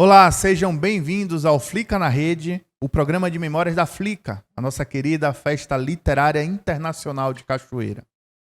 Olá, sejam bem-vindos ao Flica na Rede, o programa de memórias da Flica, a nossa querida festa literária internacional de Cachoeira.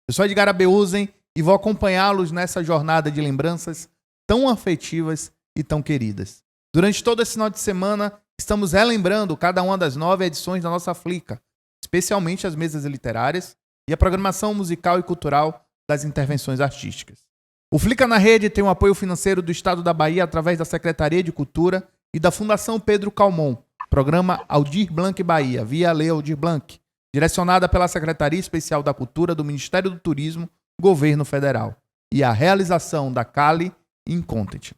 Eu sou Edgar Abeusen e vou acompanhá-los nessa jornada de lembranças tão afetivas e tão queridas. Durante todo esse final de semana, estamos relembrando cada uma das 9 edições da nossa Flica, especialmente as mesas literárias e a programação musical e cultural das intervenções artísticas. O Flica na Rede tem o apoio financeiro do Estado da Bahia através da Secretaria de Cultura e da Fundação Pedro Calmon, programa Aldir Blanc Bahia, via Lei Aldir Blanc, direcionada pela Secretaria Especial da Cultura do Ministério do Turismo, Governo Federal, e a realização da Cali Incontent.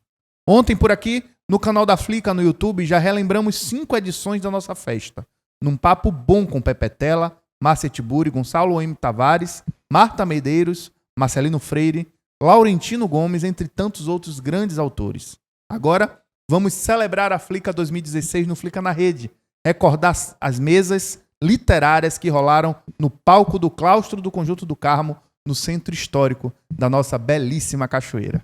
Ontem por aqui, no canal da Flica no YouTube, já relembramos 5 edições da nossa festa, num papo bom com Pepe Tela, Márcia Tiburi, Gonçalo M. Tavares, Marta Medeiros, Marcelino Freire, Laurentino Gomes, entre tantos outros grandes autores. Agora, vamos celebrar a Flica 2016 no Flica na Rede, recordar as mesas literárias que rolaram no palco do claustro do Conjunto do Carmo, no centro histórico da nossa belíssima Cachoeira.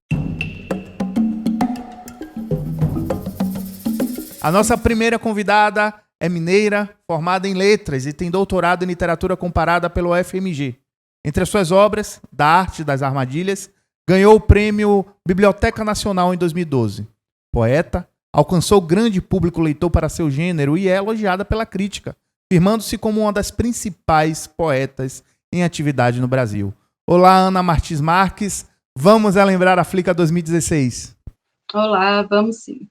A nossa primeira convidada é mineira, formada em letras e tem doutorado em literatura comparada pelo UFMG. Entre as suas obras, Da Arte das Armadilhas, ganhou o prêmio Biblioteca Nacional em 2012. Poeta, alcançou grande público leitor para seu gênero e é elogiada pela crítica, firmando-se como uma das principais poetas em atividade no Brasil. Olá, Ana Martins Marques. Vamos relembrar a Flica 2016. Olá, vamos sim.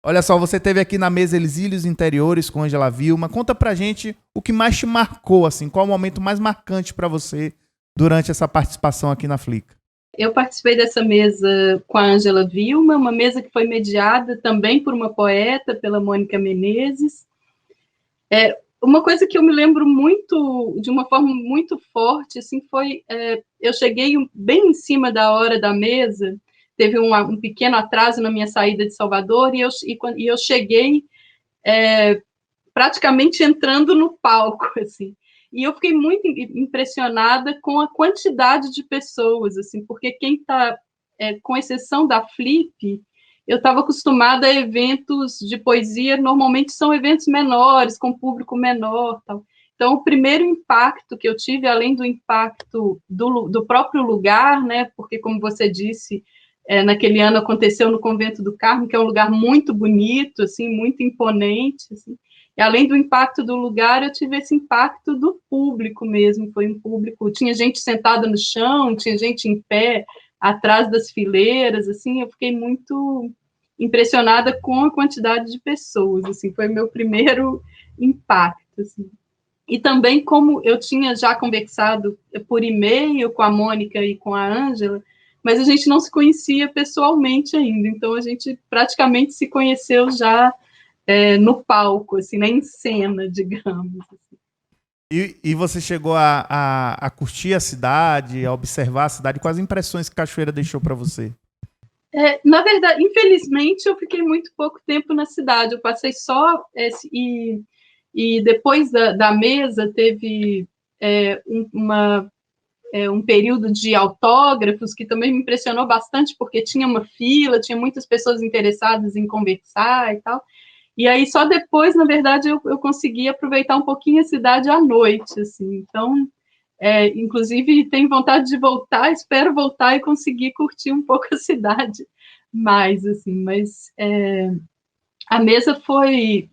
Olha só, você esteve aqui na mesa Exílios Interiores com Ângela Vilma. Conta pra gente o que mais te marcou, assim, qual o momento mais marcante para você durante essa participação aqui na Flica? Eu participei dessa mesa com a Ângela Vilma, uma mesa que foi mediada também por uma poeta, pela Mônica Menezes. Uma coisa que eu me lembro muito, de uma forma muito forte, assim, foi, eu cheguei bem em cima da hora da mesa, teve um pequeno atraso na minha saída de Salvador, e eu cheguei praticamente entrando no palco, assim. E eu fiquei muito impressionada com a quantidade de pessoas, assim, porque quem está, com exceção da Flip, eu estava acostumada a eventos de poesia, normalmente são eventos menores, com público menor, tal. Então, o primeiro impacto que eu tive, além do impacto do próprio lugar, né, porque, como você disse, naquele ano aconteceu no Convento do Carmo, que é um lugar muito bonito, assim, muito imponente, assim. E além do impacto do lugar, eu tive esse impacto do público mesmo. Foi um público, tinha gente sentada no chão, tinha gente em pé, atrás das fileiras, assim, eu fiquei muito impressionada com a quantidade de pessoas, assim, foi meu primeiro impacto, assim. E também, como eu tinha já conversado por e-mail com a Mônica e com a Ângela, mas a gente não se conhecia pessoalmente ainda, então a gente praticamente se conheceu já no palco, assim, né, em cena, digamos. Assim. E você chegou a curtir a cidade, a observar a cidade? Quais impressões que Cachoeira deixou para você? Na verdade, infelizmente, eu fiquei muito pouco tempo na cidade. Eu passei só... E depois da mesa, teve um período de autógrafos que também me impressionou bastante, porque tinha uma fila, tinha muitas pessoas interessadas em conversar e tal. E aí, só depois, na verdade, eu consegui aproveitar um pouquinho a cidade à noite, assim. Então, inclusive, tenho vontade de voltar, espero voltar e conseguir curtir um pouco a cidade mais, assim. Mas a mesa foi...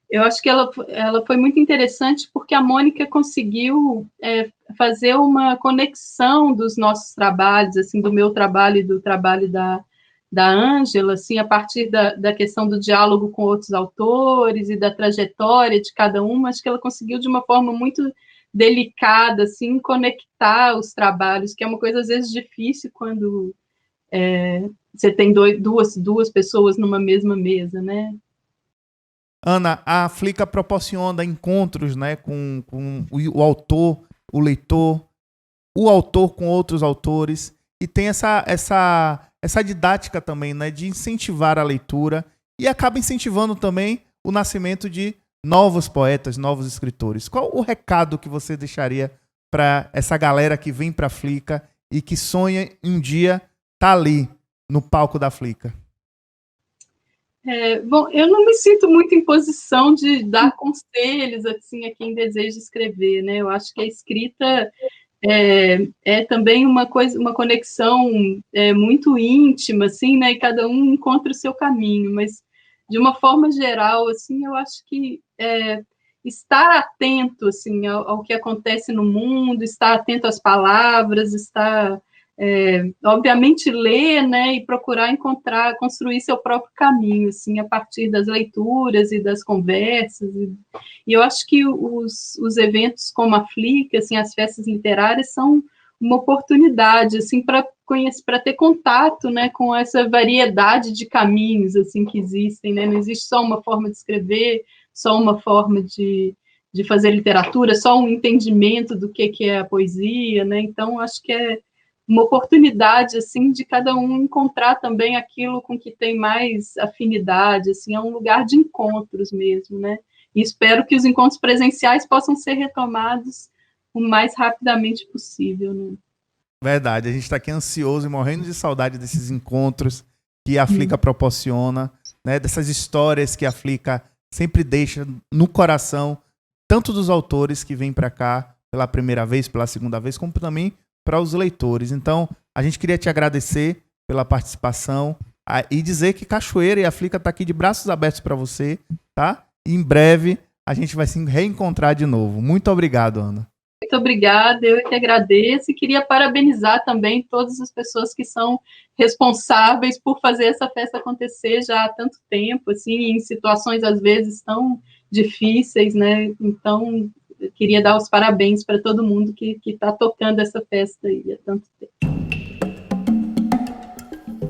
eu acho que ela foi muito interessante porque a Mônica conseguiu fazer uma conexão dos nossos trabalhos, assim, do meu trabalho e do trabalho da Ângela, assim, a partir da questão do diálogo com outros autores e da trajetória de cada uma. Acho que ela conseguiu, de uma forma muito delicada, assim, conectar os trabalhos, que é uma coisa, às vezes, difícil quando você tem duas pessoas numa mesma mesa, né? Ana, a Flica proporciona encontros, né, com o autor, o leitor, o autor com outros autores, e tem essa didática também, né, de incentivar a leitura e acaba incentivando também o nascimento de novos poetas, novos escritores. Qual o recado que você deixaria para essa galera que vem para a Flica e que sonha um dia estar ali no palco da Flica? Bom, eu não me sinto muito em posição de dar conselhos assim a quem deseja escrever, né? Eu acho que a escrita é também uma coisa, uma conexão muito íntima, assim, né? E cada um encontra o seu caminho, mas de uma forma geral, assim, eu acho que estar atento, assim, ao que acontece no mundo, estar atento às palavras, estar obviamente ler, né, e procurar construir seu próprio caminho, assim, a partir das leituras e das conversas, e eu acho que os eventos como a Flick, assim, as festas literárias são uma oportunidade, assim, para conhecer, para ter contato, né, com essa variedade de caminhos, assim, que existem, né, não existe só uma forma de escrever, só uma forma de fazer literatura, só um entendimento do que é a poesia, né, então acho que é uma oportunidade, assim, de cada um encontrar também aquilo com que tem mais afinidade, assim, é um lugar de encontros mesmo, né, e espero que os encontros presenciais possam ser retomados o mais rapidamente possível, né. Verdade, a gente está aqui ansioso e morrendo de saudade desses encontros que a Flica proporciona, né, dessas histórias que a Flica sempre deixa no coração, tanto dos autores que vêm para cá pela primeira vez, pela segunda vez, como também para os leitores. Então, a gente queria te agradecer pela participação e dizer que Cachoeira e a Flica está aqui de braços abertos para você, tá? E em breve a gente vai se reencontrar de novo. Muito obrigado, Ana. Muito obrigada, eu que agradeço e queria parabenizar também todas as pessoas que são responsáveis por fazer essa festa acontecer já há tanto tempo, assim, em situações às vezes tão difíceis, né? Então, eu queria dar os parabéns para todo mundo que está tocando essa festa aí há tanto tempo.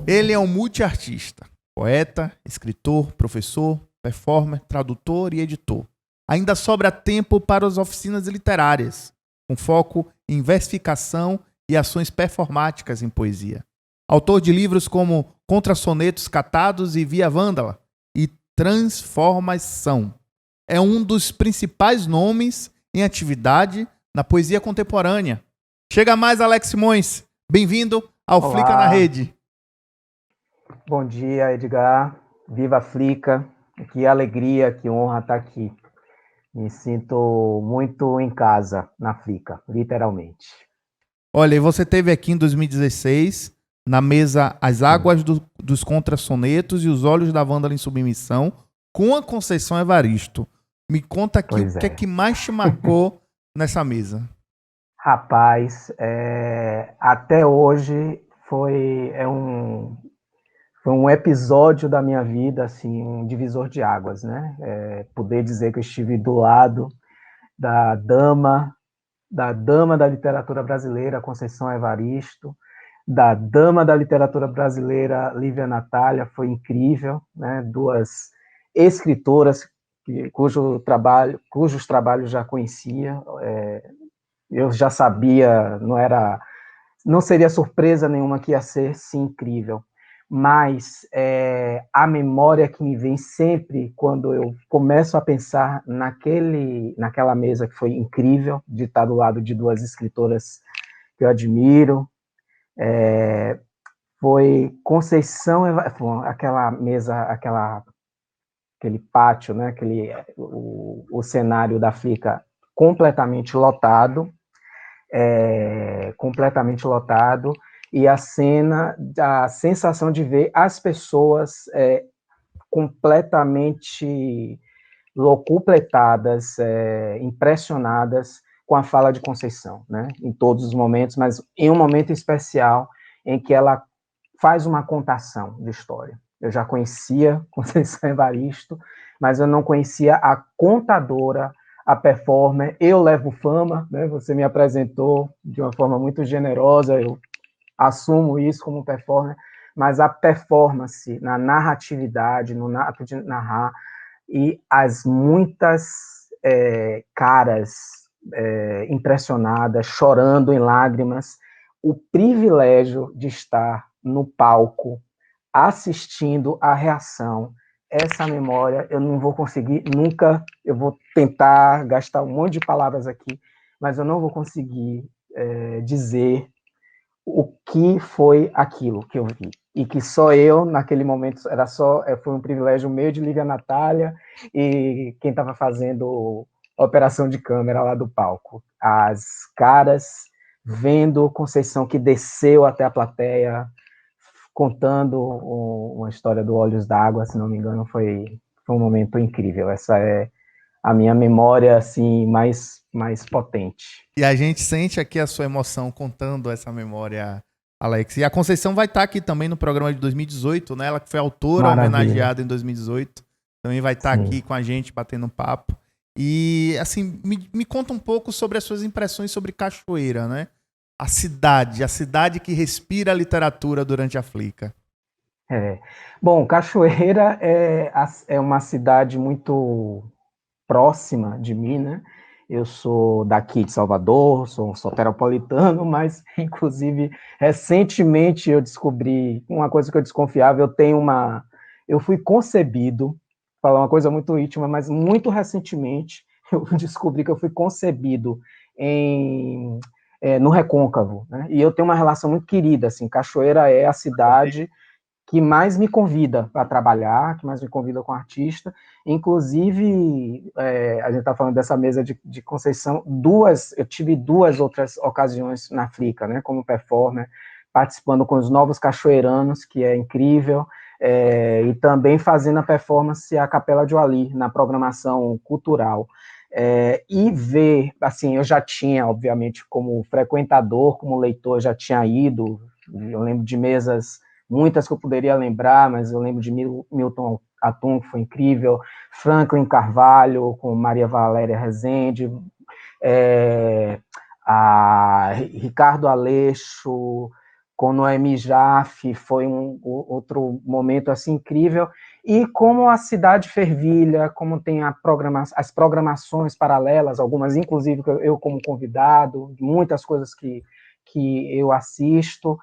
Ele é um multiartista, poeta, escritor, professor, performer, tradutor e editor. Ainda sobra tempo para as oficinas literárias, com foco em versificação e ações performáticas em poesia. Autor de livros como Contrasonetos Catados e Via Vândala e Transformação. É um dos principais nomes em atividade na poesia contemporânea. Chega mais, Alex Simões. Bem-vindo ao Olá. Flica na Rede. Bom dia, Edgar. Viva a Flica. Que alegria, que honra estar aqui. Me sinto muito em casa na Flica, literalmente. Olha, e você esteve aqui em 2016, na mesa As Águas dos Contrasonetos e os Olhos da Vândala em Submissão, com a Conceição Evaristo. Me conta aqui o que é que mais te marcou nessa mesa. Rapaz, até hoje foi um episódio da minha vida, assim, um divisor de águas, né? Poder dizer que eu estive do lado da dama da literatura brasileira, Conceição Evaristo, da dama da literatura brasileira, Lívia Natália, foi incrível, né? Duas escritoras cujos trabalhos já conhecia, eu já sabia, não seria surpresa nenhuma que ia ser, sim, incrível. Mas a memória que me vem sempre quando eu começo a pensar naquela mesa que foi incrível, de estar do lado de duas escritoras que eu admiro, foi Conceição, aquela mesa, aquele pátio, né, o cenário da Flica completamente lotado, e a sensação de ver as pessoas completamente locupletadas, impressionadas com a fala de Conceição, né? Em todos os momentos, mas em um momento especial em que ela faz uma contação de história. Eu já conhecia Conceição Evaristo, mas eu não conhecia a contadora, a performer. Eu levo fama, né? Você me apresentou de uma forma muito generosa, eu assumo isso como performer, mas a performance na narratividade, no ato de narrar, e as muitas caras impressionadas, chorando em lágrimas, o privilégio de estar no palco, assistindo a reação, essa memória eu não vou conseguir nunca, eu vou tentar gastar um monte de palavras aqui, mas eu não vou conseguir dizer o que foi aquilo que eu vi. e que só eu, naquele momento, foi um privilégio meu de Lívia Natália e quem estava fazendo a operação de câmera lá do palco. As caras vendo Conceição que desceu até a plateia, contando uma história do Olhos d'Água, se não me engano, foi um momento incrível. Essa é a minha memória assim mais potente. E a gente sente aqui a sua emoção contando essa memória, Alex. E a Conceição vai estar aqui também no programa de 2018, né? Ela que foi autora homenageada em 2018. Também vai estar aqui com a gente, batendo um papo. E, assim, me conta um pouco sobre as suas impressões sobre Cachoeira, né? A cidade que respira a literatura durante a Flica. Bom, Cachoeira é uma cidade muito próxima de mim, né? Eu sou daqui de Salvador, sou soteropolitano, mas, inclusive, recentemente eu descobri uma coisa que eu desconfiava. Eu fui concebido, falar uma coisa muito íntima, mas muito recentemente eu descobri que eu fui concebido no Recôncavo, né? E eu tenho uma relação muito querida, assim, Cachoeira é a cidade que mais me convida para trabalhar, que mais me convida como artista. Inclusive, a gente está falando dessa mesa de Conceição, eu tive 2 outras ocasiões na Flica, né, como performer, participando com os Novos Cachoeiranos, que é incrível, e também fazendo a performance A Capela de Oali, na programação cultural. E ver, assim, eu já tinha, obviamente, como frequentador, como leitor, já tinha ido, eu lembro de mesas, muitas que eu poderia lembrar, mas eu lembro de Milton Atum, que foi incrível, Franklin Carvalho, com Maria Valéria Rezende, a Ricardo Aleixo, com Noemi Jaffe, foi um outro momento assim incrível. E como a cidade fervilha, como tem as programações paralelas, algumas inclusive eu como convidado, muitas coisas que eu assisto,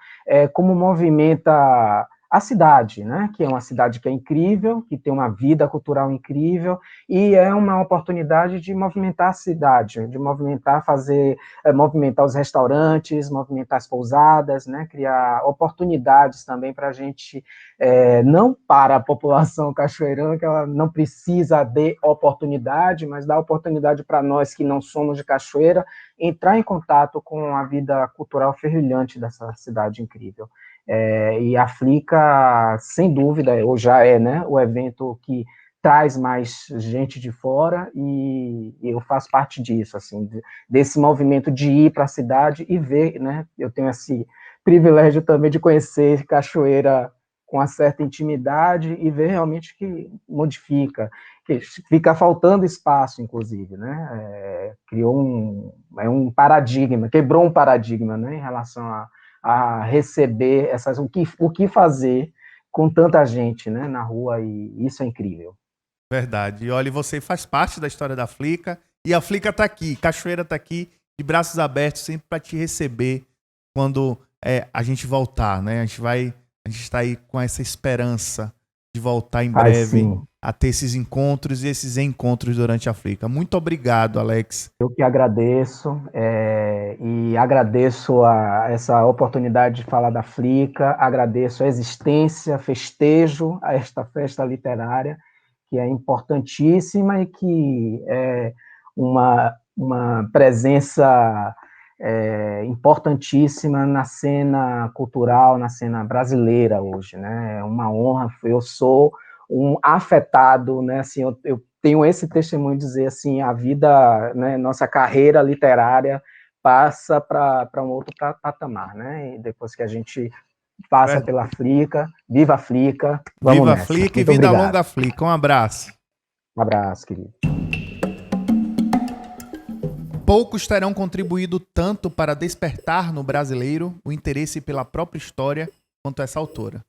como movimenta a cidade, né? Que é uma cidade que é incrível, que tem uma vida cultural incrível, e é uma oportunidade de movimentar a cidade, de movimentar os restaurantes, movimentar as pousadas, né? Criar oportunidades também para a gente, não para a população cachoeirana, que ela não precisa de oportunidade, mas dar oportunidade para nós que não somos de Cachoeira, entrar em contato com a vida cultural fervilhante dessa cidade incrível. E a Flica, sem dúvida, ou já é, né, o evento que traz mais gente de fora, e eu faço parte disso, assim, desse movimento de ir para a cidade e ver, né, eu tenho esse privilégio também de conhecer Cachoeira com uma certa intimidade e ver realmente que modifica, que fica faltando espaço, inclusive, né? Criou um paradigma, quebrou um paradigma, né, em relação a receber o que fazer com tanta gente, né, na rua, e isso é incrível. Verdade. E olha, você faz parte da história da Flica, e a Flica tá aqui, Cachoeira tá aqui, de braços abertos, sempre para te receber quando a gente voltar, né? A gente está aí com essa esperança de voltar em breve a ter esses encontros e esses encontros durante a Flica. Muito obrigado, Alex. Eu que agradeço, e agradeço essa oportunidade de falar da Flica, agradeço a existência, festejo a esta festa literária, que é importantíssima e que é uma presença importantíssima na cena cultural, na cena brasileira hoje, né? É uma honra, eu sou um afetado, né? Assim, eu tenho esse testemunho de dizer assim, a vida, né, nossa carreira literária passa para um outro patamar, né? E depois que a gente passa pela Flica, viva a Flica, vamos viva nessa. A Flica. Muito e vida obrigado. longa a Flica. Um abraço. Um abraço, querido. Poucos terão contribuído tanto para despertar no brasileiro o interesse pela própria história quanto essa autora.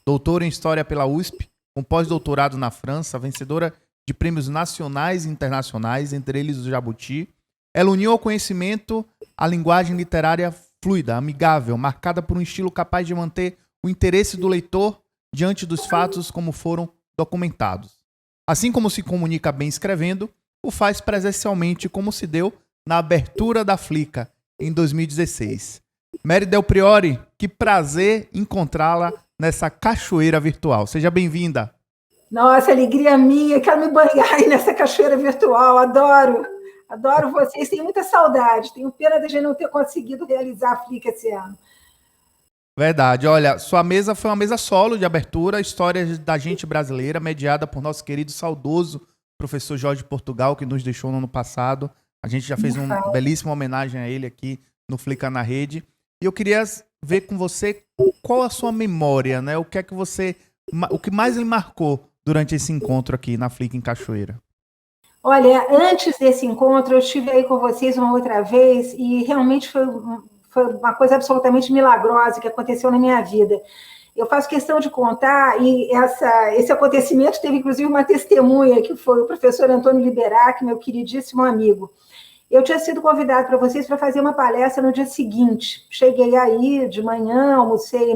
Doutora em História pela USP, com pós-doutorado na França, vencedora de prêmios nacionais e internacionais, entre eles o Jabuti, ela uniu ao conhecimento a linguagem literária fluida, amigável, marcada por um estilo capaz de manter o interesse do leitor diante dos fatos como foram documentados. Assim como se comunica bem escrevendo, o faz presencialmente, como se deu na abertura da Flica, em 2016. Mary Del Priore, que prazer encontrá-la nessa cachoeira virtual. Seja bem-vinda. Nossa, alegria minha, quero me banhar aí nessa cachoeira virtual, adoro vocês, tenho muita saudade, tenho pena de a gente não ter conseguido realizar a Flica esse ano. Verdade. Olha, sua mesa foi uma mesa solo de abertura, histórias da gente brasileira, mediada por nosso querido saudoso professor Jorge Portugal, que nos deixou no ano passado. A gente já fez uma belíssima homenagem a ele aqui no Flica na Rede. E eu queria ver com você qual a sua memória, né? O que é que o que mais lhe marcou durante esse encontro aqui na Flica em Cachoeira? Olha, antes desse encontro, eu estive aí com vocês uma outra vez e realmente foi uma coisa absolutamente milagrosa que aconteceu na minha vida. Eu faço questão de contar, e esse acontecimento teve, inclusive, uma testemunha, que foi o professor Antônio Liberac, meu queridíssimo amigo. Eu tinha sido convidado para vocês para fazer uma palestra no dia seguinte. Cheguei aí de manhã, almocei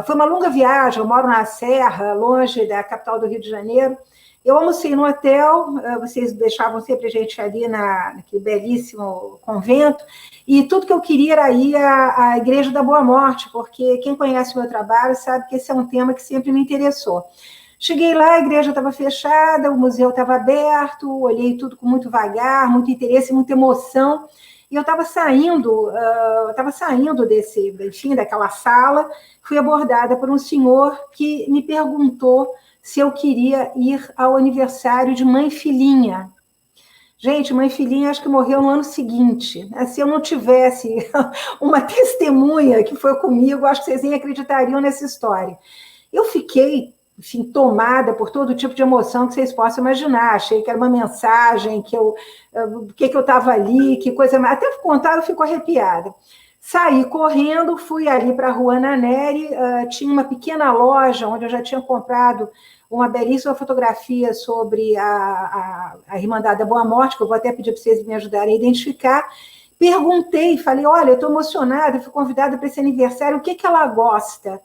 Foi uma longa viagem, eu moro na Serra, longe da capital do Rio de Janeiro. Eu almocei no hotel, vocês deixavam sempre a gente ali naquele belíssimo convento, e tudo que eu queria era ir à Igreja da Boa Morte, porque quem conhece o meu trabalho sabe que esse é um tema que sempre me interessou. Cheguei lá, a igreja estava fechada, o museu estava aberto, olhei tudo com muito vagar, muito interesse, muita emoção, e eu estava saindo daquela sala, fui abordada por um senhor que me perguntou se eu queria ir ao aniversário de Mãe Filhinha. Gente, Mãe Filhinha acho que morreu no ano seguinte. Se eu não tivesse uma testemunha que foi comigo, acho que vocês nem acreditariam nessa história. Eu fiquei, enfim, tomada por todo tipo de emoção que vocês possam imaginar. Achei que era uma mensagem, que eu estava ali, que coisa... Até contar eu fico arrepiada. Saí correndo, fui ali para a Rua Naneri, tinha uma pequena loja onde eu já tinha comprado uma belíssima fotografia sobre a Irmandade da Boa Morte, que eu vou até pedir para vocês me ajudarem a identificar. Perguntei, falei, olha, eu estou emocionada, fui convidada para esse aniversário, o que ela gosta?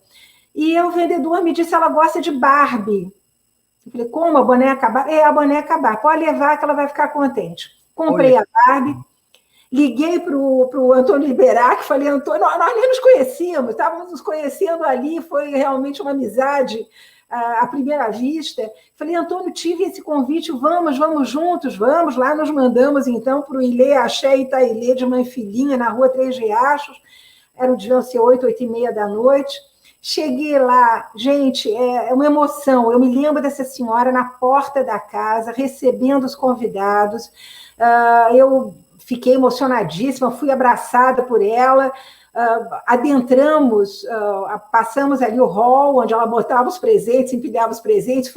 E o vendedor me disse, ela gosta de Barbie. Eu falei, como, a boneca Barbie? A boneca Barbie, pode levar que ela vai ficar contente. Comprei a Barbie. Liguei para o Antônio Liberac, falei, Antônio, nós nem nos conhecíamos, estávamos nos conhecendo ali, foi realmente uma amizade à primeira vista. Falei, Antônio, tive esse convite, vamos juntos, vamos lá, nos mandamos então para o Ilê Axé Itailê de Mãe Filhinha, na Rua Três Riachos, deviam ser 8h30 da noite. Cheguei lá, gente, é uma emoção, eu me lembro dessa senhora na porta da casa, recebendo os convidados, eu fiquei emocionadíssima, fui abraçada por ela, adentramos, passamos ali o hall, onde ela botava os presentes, empilhava os presentes,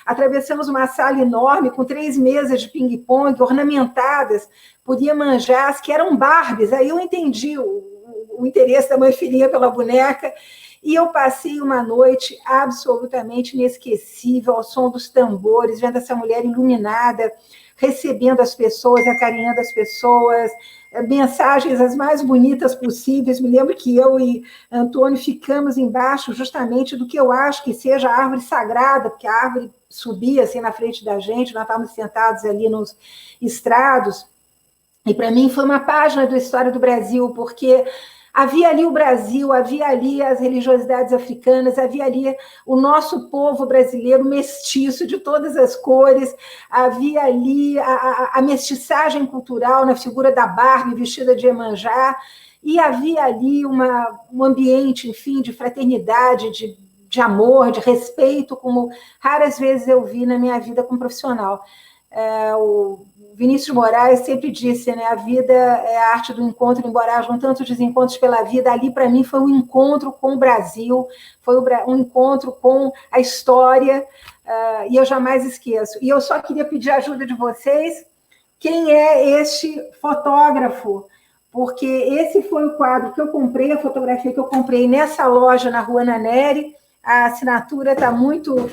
atravessamos uma sala enorme, com 3 mesas de ping-pong, ornamentadas por Iemanjás, que eram Barbies. Aí eu entendi o interesse da Mãe Filhinha pela boneca, e eu passei uma noite absolutamente inesquecível, ao som dos tambores, vendo essa mulher iluminada, recebendo as pessoas, acarinhando as pessoas, mensagens as mais bonitas possíveis. Me lembro que eu e Antônio ficamos embaixo justamente do que eu acho que seja a árvore sagrada, porque a árvore subia assim na frente da gente, nós estávamos sentados ali nos estrados, e para mim foi uma página da história do Brasil, porque havia ali o Brasil, havia ali as religiosidades africanas, havia ali o nosso povo brasileiro mestiço de todas as cores, havia ali a mestiçagem cultural na figura da Barbie vestida de Iemanjá, e havia ali um ambiente, enfim, de fraternidade, de amor, de respeito, como raras vezes eu vi na minha vida como profissional. O Vinícius de Moraes sempre disse, né, a vida é a arte do encontro, embora hajam tantos desencontros pela vida. Ali, para mim, foi um encontro com o Brasil, foi um encontro com a história, e eu jamais esqueço. E eu só queria pedir a ajuda de vocês, quem é este fotógrafo? Porque esse foi o quadro que eu comprei, a fotografia que eu comprei nessa loja na Rua Naneri. A assinatura está muito...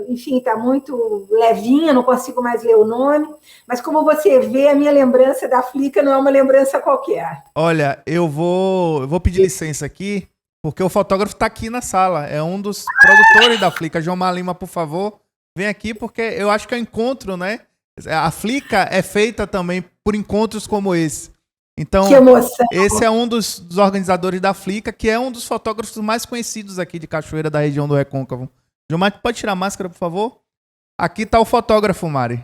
enfim, está muito levinha, não consigo mais ler o nome, mas como você vê, a minha lembrança da Flica não é uma lembrança qualquer. Olha, eu vou pedir licença aqui, porque o fotógrafo está aqui na sala, é um dos produtores da Flica. Jomar Lima, por favor, vem aqui, porque eu acho que é um encontro, né? A Flica é feita também por encontros como esse. Então, Que emoção. esse é um dos organizadores da Flica, que é um dos fotógrafos mais conhecidos aqui de Cachoeira, da região do Recôncavo. Gilmar, pode tirar a máscara, por favor? Aqui está o fotógrafo, Mari.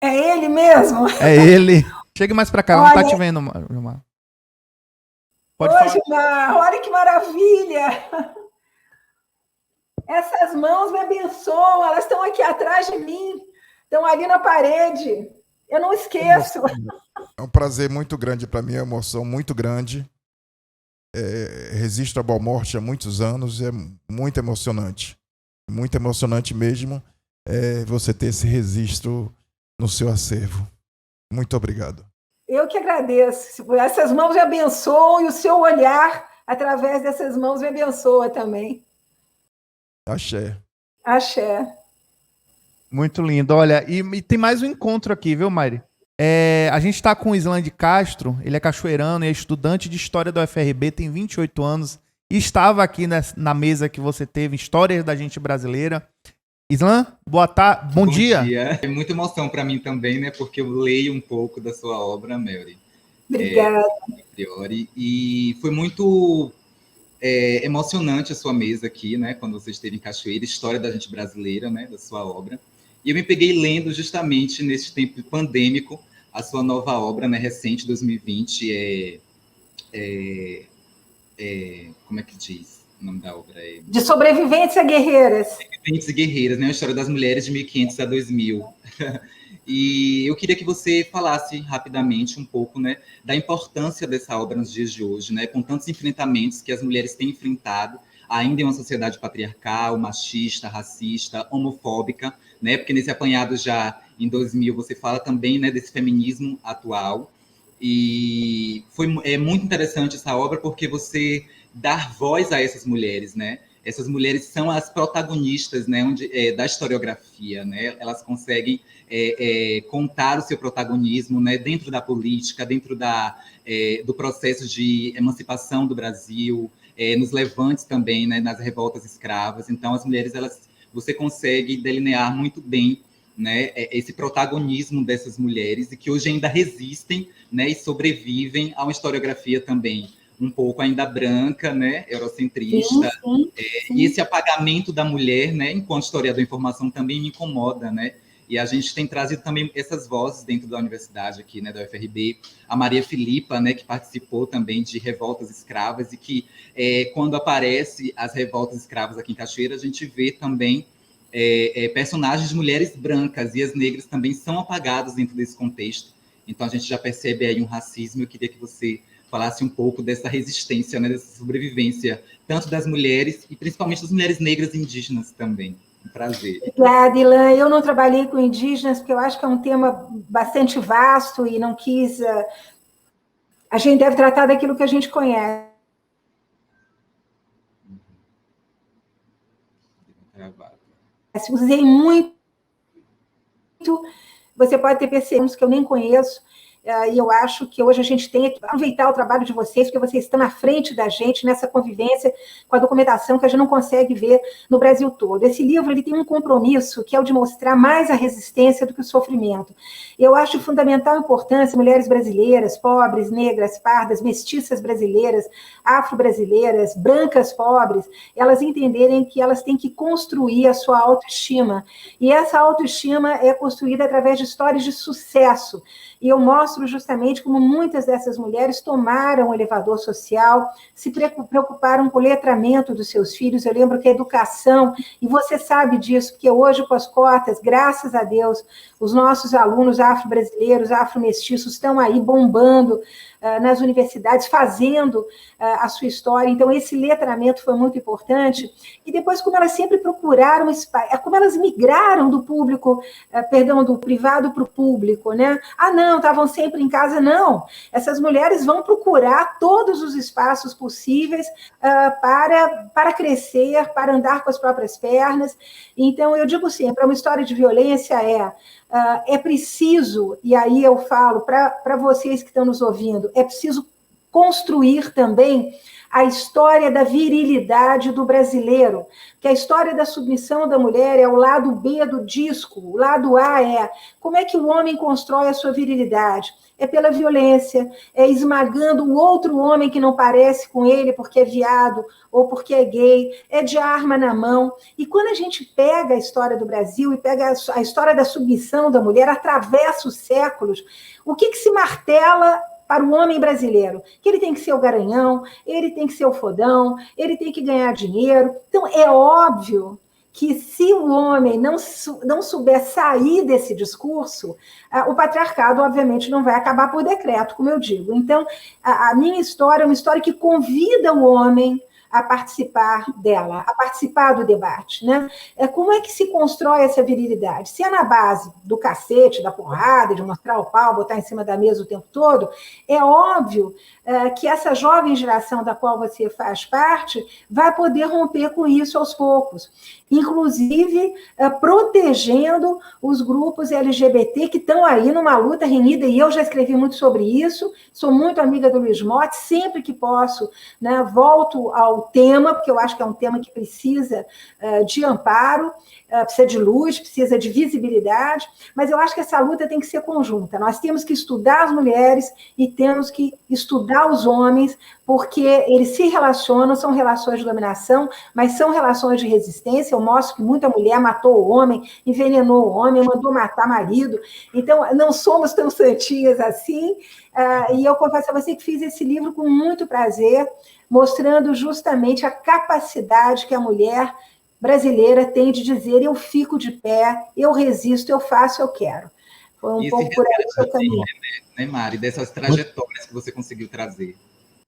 É ele mesmo? É ele. Chegue mais para cá, não Olha... tá te vendo, Gilmar. Pode Ô, falar. Gilmar, olha que maravilha! Essas mãos me abençoam, elas estão aqui atrás de mim, estão ali na parede. Eu não esqueço. É um prazer muito grande para mim, é uma emoção muito grande. Resisto à boa morte há muitos anos, é muito emocionante mesmo você ter esse registro no seu acervo. Muito obrigado. Eu que agradeço. Essas mãos me abençoam e o seu olhar, através dessas mãos, me abençoa também. Axé. Axé. Muito lindo. Olha, e tem mais um encontro aqui, viu, Mari? A gente está com o Islan de Castro, ele é cachoeirano e é estudante de História da UFRB, tem 28 anos, e estava aqui na mesa que você teve, Histórias da Gente Brasileira. Islan, boa tarde, bom dia. É muita emoção para mim também, né? Porque eu leio um pouco da sua obra, Mary. Obrigada. A priori, e foi muito emocionante a sua mesa aqui, né? Quando você esteve em Cachoeira, História da Gente Brasileira, né? Da sua obra. E eu me peguei lendo justamente nesse tempo pandêmico a sua nova obra, né? Recente, 2020, como é que diz o nome da obra? De Sobreviventes a Guerreiras. Sobreviventes e Guerreiras, né? A história das mulheres de 1500 a 2000. E eu queria que você falasse rapidamente um pouco, né, da importância dessa obra nos dias de hoje, né, com tantos enfrentamentos que as mulheres têm enfrentado ainda em uma sociedade patriarcal, machista, racista, homofóbica, né, porque nesse apanhado já em 2000 você fala também, né, desse feminismo atual. E é muito interessante essa obra porque você dá voz a essas mulheres, né? Essas mulheres são as protagonistas, né, da historiografia, né? Elas conseguem contar o seu protagonismo, né, dentro da política, dentro do processo de emancipação do Brasil, nos levantes também, né, nas revoltas escravas. Então, as mulheres, você consegue delinear muito bem, né, esse protagonismo dessas mulheres e que hoje ainda resistem, né, e sobrevivem a uma historiografia também um pouco ainda branca, né, eurocentrista. Sim. E esse apagamento da mulher, né, enquanto historiador da informação, também me incomoda, né? E a gente tem trazido também essas vozes dentro da universidade aqui, né, da UFRB. A Maria Filipa, né, que participou também de revoltas escravas e que, quando aparece as revoltas escravas aqui em Cachoeira, a gente vê também personagens de mulheres brancas, e as negras também são apagadas dentro desse contexto. Então, a gente já percebe aí um racismo. Eu queria que você falasse um pouco dessa resistência, né, dessa sobrevivência, tanto das mulheres e principalmente das mulheres negras e indígenas também. Um prazer. Obrigada, Ilan. Eu não trabalhei com indígenas, porque eu acho que é um tema bastante vasto e não quis... A gente deve tratar daquilo que a gente conhece. Usei muito. Você pode ter percebido que eu nem conheço. E eu acho que hoje a gente tem que aproveitar o trabalho de vocês, porque vocês estão à frente da gente nessa convivência com a documentação que a gente não consegue ver no Brasil todo. Esse livro ele tem um compromisso que é o de mostrar mais a resistência do que o sofrimento. Eu acho de fundamental importância mulheres brasileiras, pobres, negras, pardas, mestiças brasileiras, afro-brasileiras, brancas pobres, elas entenderem que elas têm que construir a sua autoestima. E essa autoestima é construída através de histórias de sucesso. E eu mostro justamente como muitas dessas mulheres tomaram o elevador social, se preocuparam com o letramento dos seus filhos. Eu lembro que a educação, e você sabe disso, porque hoje com as cotas, graças a Deus, os nossos alunos afro-brasileiros, afro-mestiços estão aí bombando nas universidades, fazendo a sua história. Então, esse letramento foi muito importante. E depois, como elas sempre procuraram espaço, como elas migraram do público, do privado para o público, né? Ah, não, estavam sempre em casa. Não, essas mulheres vão procurar todos os espaços possíveis para crescer, para andar com as próprias pernas. Então, eu digo sempre, uma história de violência é preciso, e aí eu falo para vocês que estão nos ouvindo, é preciso construir também a história da virilidade do brasileiro, que a história da submissão da mulher é o lado B do disco, o lado A é como é que o homem constrói a sua virilidade. É pela violência, é esmagando o outro homem que não parece com ele porque é viado ou porque é gay, é de arma na mão. E quando a gente pega a história do Brasil e pega a história da submissão da mulher, atravessa os séculos, o que se martela para o homem brasileiro? Que ele tem que ser o garanhão, ele tem que ser o fodão, ele tem que ganhar dinheiro. Então, é óbvio que se o homem não souber sair desse discurso, o patriarcado, obviamente, não vai acabar por decreto, como eu digo. Então, a minha história é uma história que convida o homem a participar dela, a participar do debate, né? Como é que se constrói essa virilidade? Se é na base do cacete, da porrada, de mostrar o pau, botar em cima da mesa o tempo todo, é óbvio que essa jovem geração da qual você faz parte vai poder romper com isso aos poucos, inclusive protegendo os grupos LGBT que estão aí numa luta renhida, e eu já escrevi muito sobre isso, sou muito amiga do Luiz Motti, sempre que posso, né, volto ao tema, porque eu acho que é um tema que precisa de amparo, precisa de luz, precisa de visibilidade, mas eu acho que essa luta tem que ser conjunta. Nós temos que estudar as mulheres e temos que estudar os homens, porque eles se relacionam, são relações de dominação, mas são relações de resistência. Eu mostro que muita mulher matou o homem, envenenou o homem, mandou matar marido. Então, não somos tão santinhas assim. E eu confesso a você que fiz esse livro com muito prazer, mostrando justamente a capacidade que a mulher brasileira tem de dizer: eu fico de pé, eu resisto, eu faço, eu quero. Foi um pouco por aí que eu caminhei. Né, Mari, dessas trajetórias que você conseguiu trazer.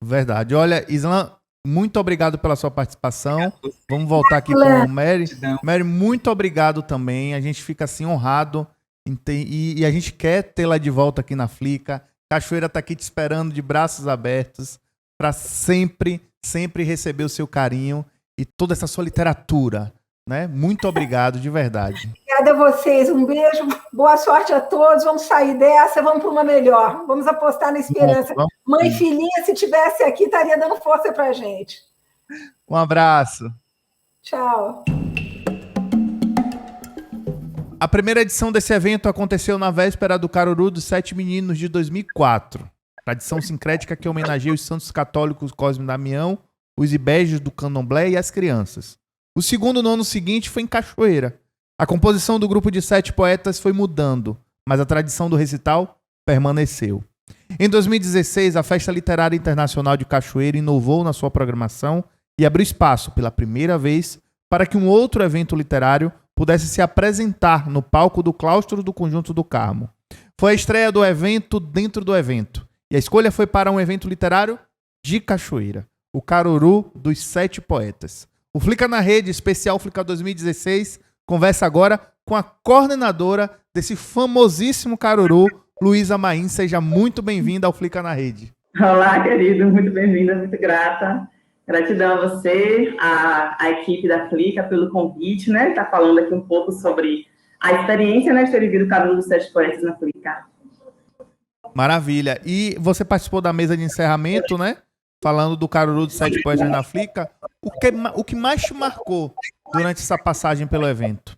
Verdade. Olha, Islan, muito obrigado pela sua participação. Vamos voltar aqui com o Mary. Mary, muito obrigado também. A gente fica assim honrado e a gente quer tê-la de volta aqui na Flica. Cachoeira está aqui te esperando de braços abertos para sempre, sempre receber o seu carinho e toda essa sua literatura, né? Muito obrigado, de verdade. Obrigada a vocês, um beijo, boa sorte a todos, vamos sair dessa, vamos para uma melhor, vamos apostar na esperança. Mãe e filhinha, se tivesse aqui, estaria dando força para a gente. Um abraço. Tchau. A primeira edição desse evento aconteceu na véspera do Caruru dos Sete Meninos de 2004. Tradição sincrética que homenageia os santos católicos Cosme e Damião, os ibejos do candomblé e as crianças. O segundo no ano seguinte foi em Cachoeira. A composição do grupo de 7 poetas foi mudando, mas a tradição do recital permaneceu. Em 2016, a Festa Literária Internacional de Cachoeira inovou na sua programação e abriu espaço, pela primeira vez, para que um outro evento literário pudesse se apresentar no palco do claustro do Conjunto do Carmo. Foi a estreia do evento dentro do evento, e a escolha foi para um evento literário de Cachoeira, o Caruru dos 7 Poetas. O Flica na Rede, especial Flica 2016, conversa agora com a coordenadora desse famosíssimo Caruru, Luísa Maim. Seja muito bem-vinda ao Flica na Rede. Olá, querido, muito bem-vinda, muito grata. Gratidão a você, a equipe da Flica pelo convite, né? Tá falando aqui um pouco sobre a experiência, né, de ter vivido o Caruru dos 7 Poetas na Flica. Maravilha. E você participou da mesa de encerramento, né? Falando do Caruru dos 7 Poetas na Flica. O que mais te marcou durante essa passagem pelo evento?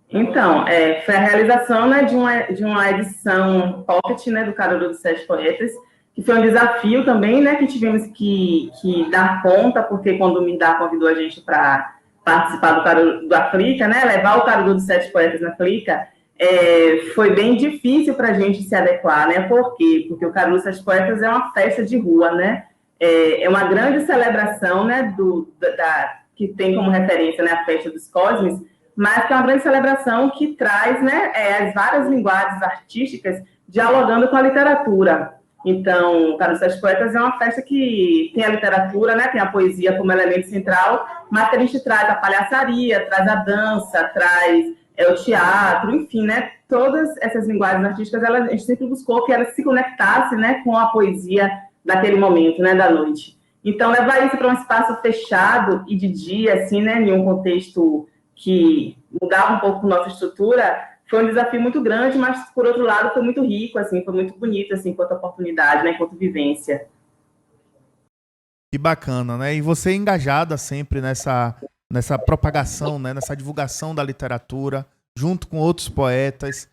Então, foi a realização, né, de uma edição pocket, né, do Caruru dos 7 Poetas, que foi um desafio também, né, que tivemos que dar conta, porque quando o Mindar convidou a gente para participar do Caruru da Flica, né, levar o Caruru dos 7 Poetas na Flica, foi bem difícil para a gente se adequar, né? Por quê? Porque o Caruru dos 7 Poetas é uma festa de rua, né? É uma grande celebração, né, que tem como referência, né, a festa dos Cosmes, mas que é uma grande celebração que traz, né, as várias linguagens artísticas dialogando com a literatura. Então, o Caruru dos 7 Poetas é uma festa que tem a literatura, né, tem a poesia como elemento central, mas que a gente traz a palhaçaria, traz a dança, traz o teatro, enfim, né, todas essas linguagens artísticas, a gente sempre buscou que elas se conectassem, né, com a poesia daquele momento, né, da noite. Então, levar isso para um espaço fechado e de dia, assim, né, em um contexto que mudava um pouco a nossa estrutura, foi um desafio muito grande, mas, por outro lado, foi muito rico, assim, foi muito bonito, assim, enquanto oportunidade, né, enquanto vivência. Que bacana, né? E você é engajada sempre nessa propagação, né? Nessa divulgação da literatura, junto com outros poetas,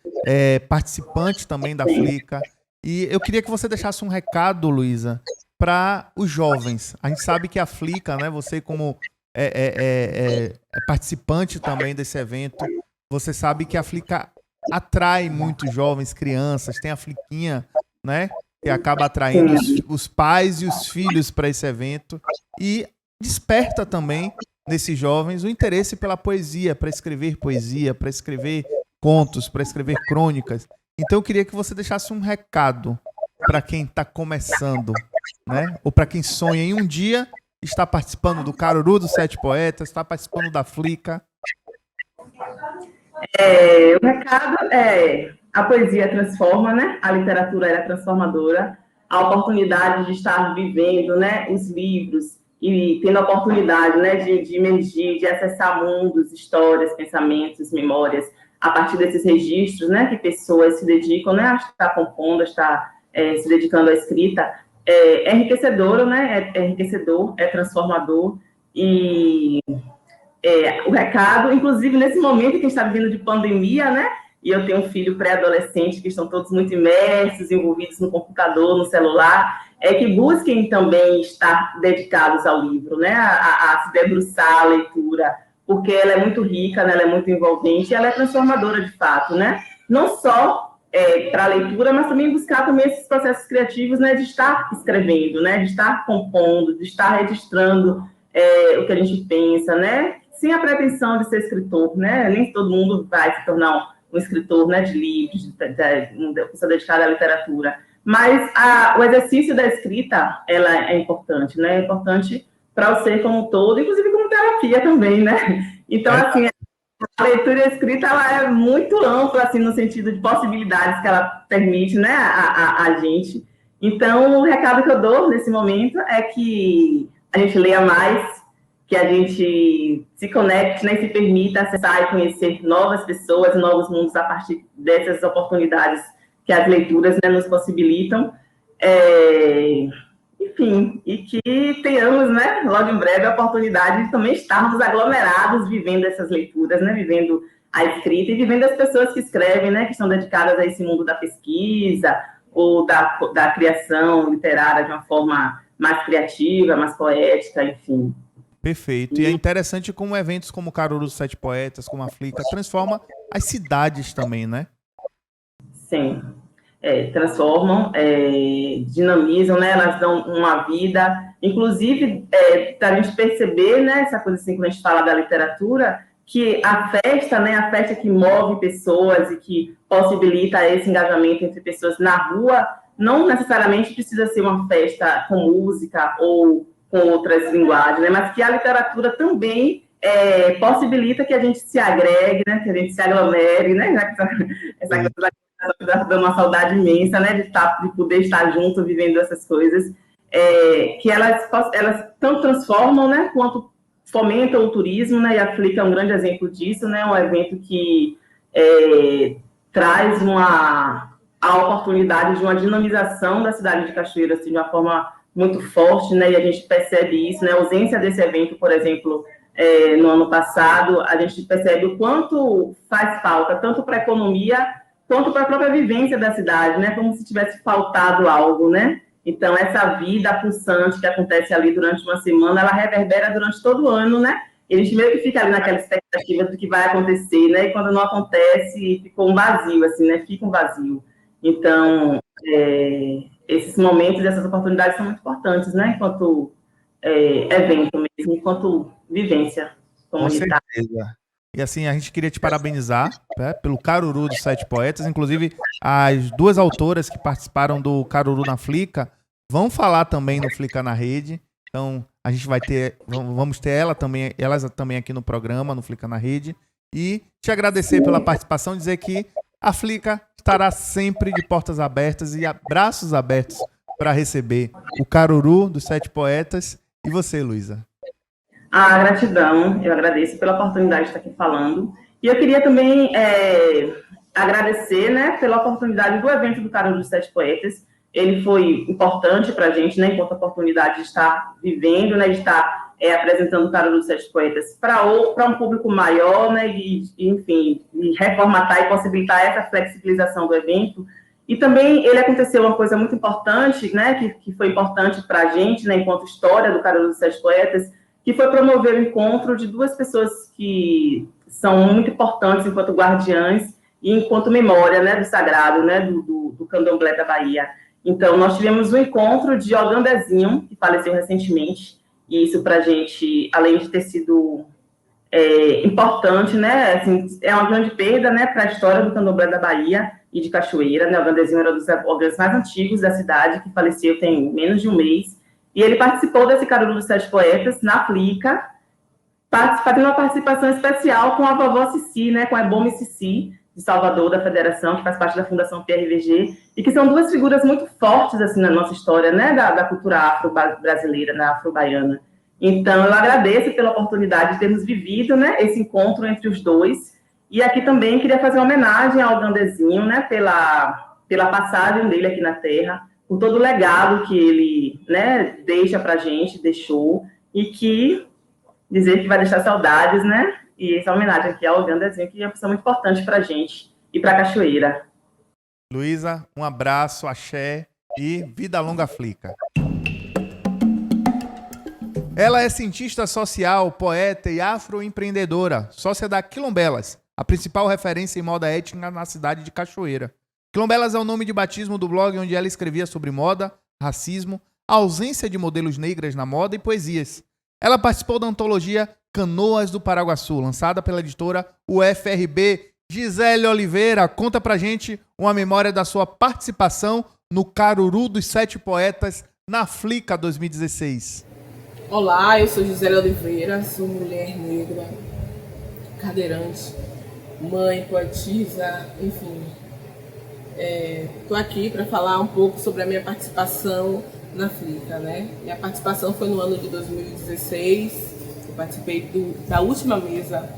participante também da Flica. E eu queria que você deixasse um recado, Luísa, para os jovens. A gente sabe que a Flica, né? Você como participante também desse evento, você sabe que a Flica atrai muitos jovens, crianças, tem a Fliquinha, né? Que acaba atraindo os pais e os filhos para esse evento e desperta também nesses jovens o interesse pela poesia, para escrever contos, para escrever crônicas. Então eu queria que você deixasse um recado para quem está começando, né? Ou para quem sonha em um dia estar participando do Caruru dos Sete Poetas, estar participando da Flica. O recado é: a poesia transforma, né? A literatura é transformadora. A oportunidade de estar vivendo, né, os livros e tendo a oportunidade, né, de emergir, de acessar mundos, histórias, pensamentos, memórias, a partir desses registros, né, que pessoas se dedicam, né, a estar compondo, a estar se dedicando à escrita, é enriquecedor, né? É enriquecedor, é transformador. E o recado, inclusive nesse momento que a gente está vivendo de pandemia, né? E eu tenho um filho pré-adolescente que estão todos muito imersos, envolvidos no computador, no celular, é que busquem também estar dedicados ao livro, né? A se debruçar à leitura, porque ela é muito rica, né? Ela é muito envolvente e ela é transformadora de fato, né? Não só para a leitura, mas também buscar também esses processos criativos, né? De estar escrevendo, né? De estar compondo, de estar registrando o que a gente pensa, né? Sem a pretensão de ser escritor, né? Nem todo mundo vai se tornar um escritor, né, de livros, uma pessoa dedicada à literatura. Mas o exercício da escrita, ela é importante, né? É importante para o ser como um todo, inclusive como terapia também, né? Então, assim, a leitura e a escrita, ela é muito ampla, assim, no sentido de possibilidades que ela permite, né, a gente. Então, o recado que eu dou nesse momento é que a gente leia mais, que a gente se conecte, né, e se permita acessar e conhecer novas pessoas e novos mundos a partir dessas oportunidades que as leituras, né, nos possibilitam. Enfim, e que tenhamos, né, logo em breve, a oportunidade de também estarmos aglomerados vivendo essas leituras, né, vivendo a escrita e vivendo as pessoas que escrevem, né, que estão dedicadas a esse mundo da pesquisa ou da criação literária de uma forma mais criativa, mais poética, enfim. Perfeito. E é interessante como eventos como o Caruru dos Sete Poetas, como a Flica, transforma as cidades também, né? Sim. Transformam, dinamizam, né? Elas dão uma vida. Inclusive, para a gente perceber, né? Essa coisa assim, quando a gente fala da literatura, que a festa, né? A festa que move pessoas e que possibilita esse engajamento entre pessoas na rua, não necessariamente precisa ser uma festa com música ou com outras linguagens, né? Mas que a literatura também possibilita que a gente se agregue, né? Que a gente se aglomere, né? Essa coisa dando uma saudade imensa, né? De poder estar junto, vivendo essas coisas, que elas tanto transformam, né? Quanto fomentam o turismo, né? E a Flica é um grande exemplo disso, né? Um evento que traz a oportunidade de uma dinamização da cidade de Cachoeira, assim, de uma forma muito forte, né? E a gente percebe isso, né? A ausência desse evento, por exemplo, no ano passado, a gente percebe o quanto faz falta, tanto para a economia quanto para a própria vivência da cidade, né? Como se tivesse faltado algo, né? Então, essa vida pulsante que acontece ali durante uma semana, ela reverbera durante todo o ano, né? E a gente meio que fica ali naquela expectativa do que vai acontecer, né? E quando não acontece, ficou um vazio, assim, né? Fica um vazio. Então, esses momentos, essas oportunidades são muito importantes, né? Enquanto evento mesmo, enquanto vivência comunitária. Com certeza. E assim, a gente queria te parabenizar, né, pelo Caruru dos Sete Poetas. Inclusive, as duas autoras que participaram do Caruru na Flica vão falar também no Flica na Rede. Então, a gente vamos ter elas também aqui no programa, no Flica na Rede. E te agradecer pela participação, dizer que a Flica estará sempre de portas abertas e braços abertos para receber o Caruru dos Sete Poetas. E você, Luísa? Gratidão, eu agradeço pela oportunidade de estar aqui falando. E eu queria também agradecer, né, pela oportunidade do evento do Caruru dos Sete Poetas, ele foi importante para a gente, né, enquanto oportunidade de estar vivendo, né, de estar apresentando o Caruru dos Sete Poetas para um público maior, né, enfim, de reformatar e possibilitar essa flexibilização do evento. E também ele aconteceu uma coisa muito importante, né, que foi importante para a gente, né, enquanto história do Caruru dos Sete Poetas, que foi promover o encontro de duas pessoas que são muito importantes enquanto guardiãs e enquanto memória, né, do sagrado, né, do candomblé da Bahia. Então, nós tivemos um encontro de Ogandezinho, que faleceu recentemente, e isso para a gente, além de ter sido importante, né, assim, é uma grande perda, né, para a história do candomblé da Bahia e de Cachoeira, né, o Ogandezinho era um dos órgãos mais antigos da cidade, que faleceu tem menos de um mês, e ele participou desse Caruru dos Sete Poetas na Flica, fazendo uma participação especial com a vovó Cici, né, com a Ebome Cici, de Salvador, da Federação, que faz parte da Fundação PRVG, e que são duas figuras muito fortes, assim, na nossa história, né, da cultura afro-brasileira, da afro-baiana. Então, eu agradeço pela oportunidade de termos vivido, né, esse encontro entre os dois, e aqui também queria fazer uma homenagem ao Ogandezinho, né, pela passagem dele aqui na Terra, por todo o legado que ele, né, deixa pra gente, deixou, e que dizer que vai deixar saudades, né, e essa homenagem aqui ao Ogandezinho, que é uma pessoa muito importante para a gente e para a Cachoeira. Luísa, um abraço, axé e vida longa Flica. Ela é cientista social, poeta e afroempreendedora, sócia da Quilombelas, a principal referência em moda étnica na cidade de Cachoeira. Quilombelas é o nome de batismo do blog onde ela escrevia sobre moda, racismo, a ausência de modelos negras na moda e poesias. Ela participou da antologia Canoas do Paraguaçu, lançada pela editora UFRB. Gisele Oliveira, conta pra gente uma memória da sua participação no Caruru dos Sete Poetas na Flica 2016. Olá, eu sou Gisele Oliveira, sou mulher negra, cadeirante, mãe, poetisa, enfim. Estou aqui para falar um pouco sobre a minha participação na Flica, né? Minha participação foi no ano de 2016, eu participei da última mesa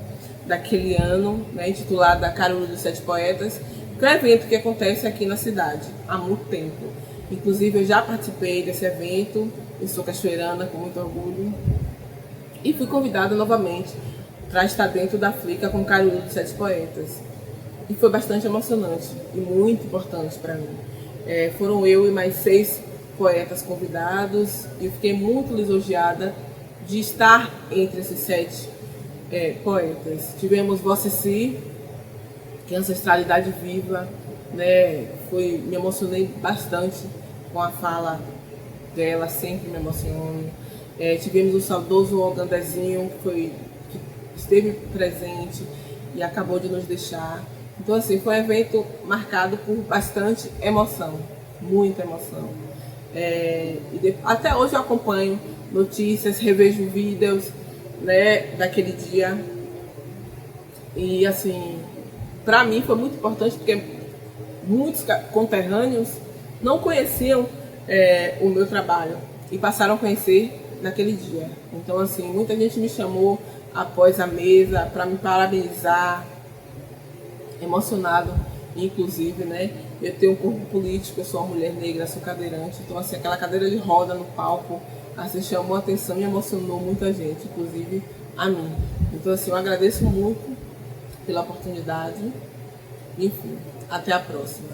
daquele ano, né, intitulada Caruru dos Sete Poetas, que é um evento que acontece aqui na cidade há muito tempo. Inclusive, eu já participei desse evento, eu sou cachoeirana, com muito orgulho, e fui convidada novamente para estar dentro da Flica com Caruru dos Sete Poetas. E foi bastante emocionante e muito importante para mim. Foram eu e mais 6 poetas convidados, e eu fiquei muito lisonjeada de estar entre esses 7 poetas. Tivemos Vó Cici, que é ancestralidade viva, né? Me emocionei bastante com a fala dela, sempre me emociono. Tivemos o saudoso Ogandezinho, que esteve presente e acabou de nos deixar. Então, assim, foi um evento marcado por bastante emoção, muita emoção. Até hoje eu acompanho notícias, revejo vídeos, né, daquele dia. E, assim, para mim foi muito importante porque muitos conterrâneos não conheciam o meu trabalho e passaram a conhecer naquele dia. Então, assim, muita gente me chamou após a mesa para me parabenizar, emocionado, inclusive, né? Eu tenho um corpo político, eu sou uma mulher negra, sou cadeirante, então, assim, aquela cadeira de roda no palco, assim, chamou a atenção e emocionou muita gente, inclusive a mim. Então, assim, eu agradeço muito pela oportunidade. Enfim, até a próxima.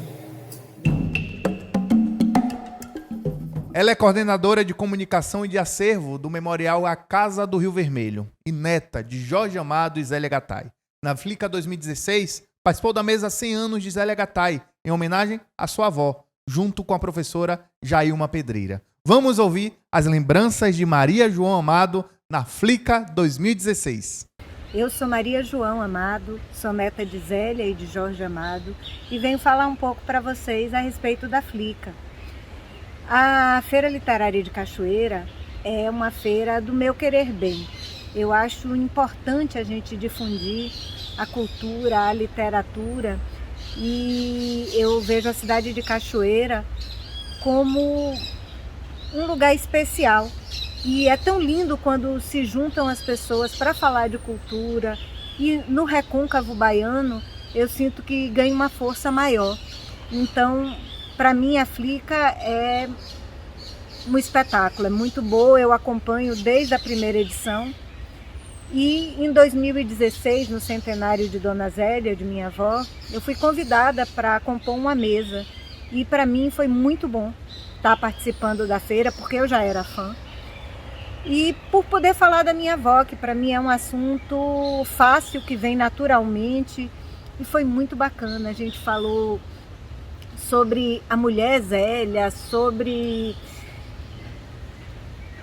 Ela é coordenadora de comunicação e de acervo do Memorial A Casa do Rio Vermelho e neta de Jorge Amado e Zélia Gattai. Na Flica 2016, participou da mesa 100 anos de Zélia Gattai, em homenagem à sua avó, junto com a professora Jailma Pedreira. Vamos ouvir as lembranças de Maria João Amado na Flica 2016. Eu sou Maria João Amado, sou neta de Zélia e de Jorge Amado e venho falar um pouco para vocês a respeito da Flica. A Feira Literária de Cachoeira é uma feira do meu querer bem. Eu acho importante a gente difundir a cultura, a literatura, e eu vejo a cidade de Cachoeira como um lugar especial. E é tão lindo quando se juntam as pessoas para falar de cultura, e no recôncavo baiano eu sinto que ganha uma força maior. Então, para mim a Flica é um espetáculo, é muito boa, eu acompanho desde a primeira edição. E em 2016, no centenário de Dona Zélia, de minha avó, eu fui convidada para compor uma mesa. E para mim foi muito bom estar participando da feira, porque eu já era fã. E por poder falar da minha avó, que para mim é um assunto fácil, que vem naturalmente. E foi muito bacana. A gente falou sobre a mulher Zélia, sobre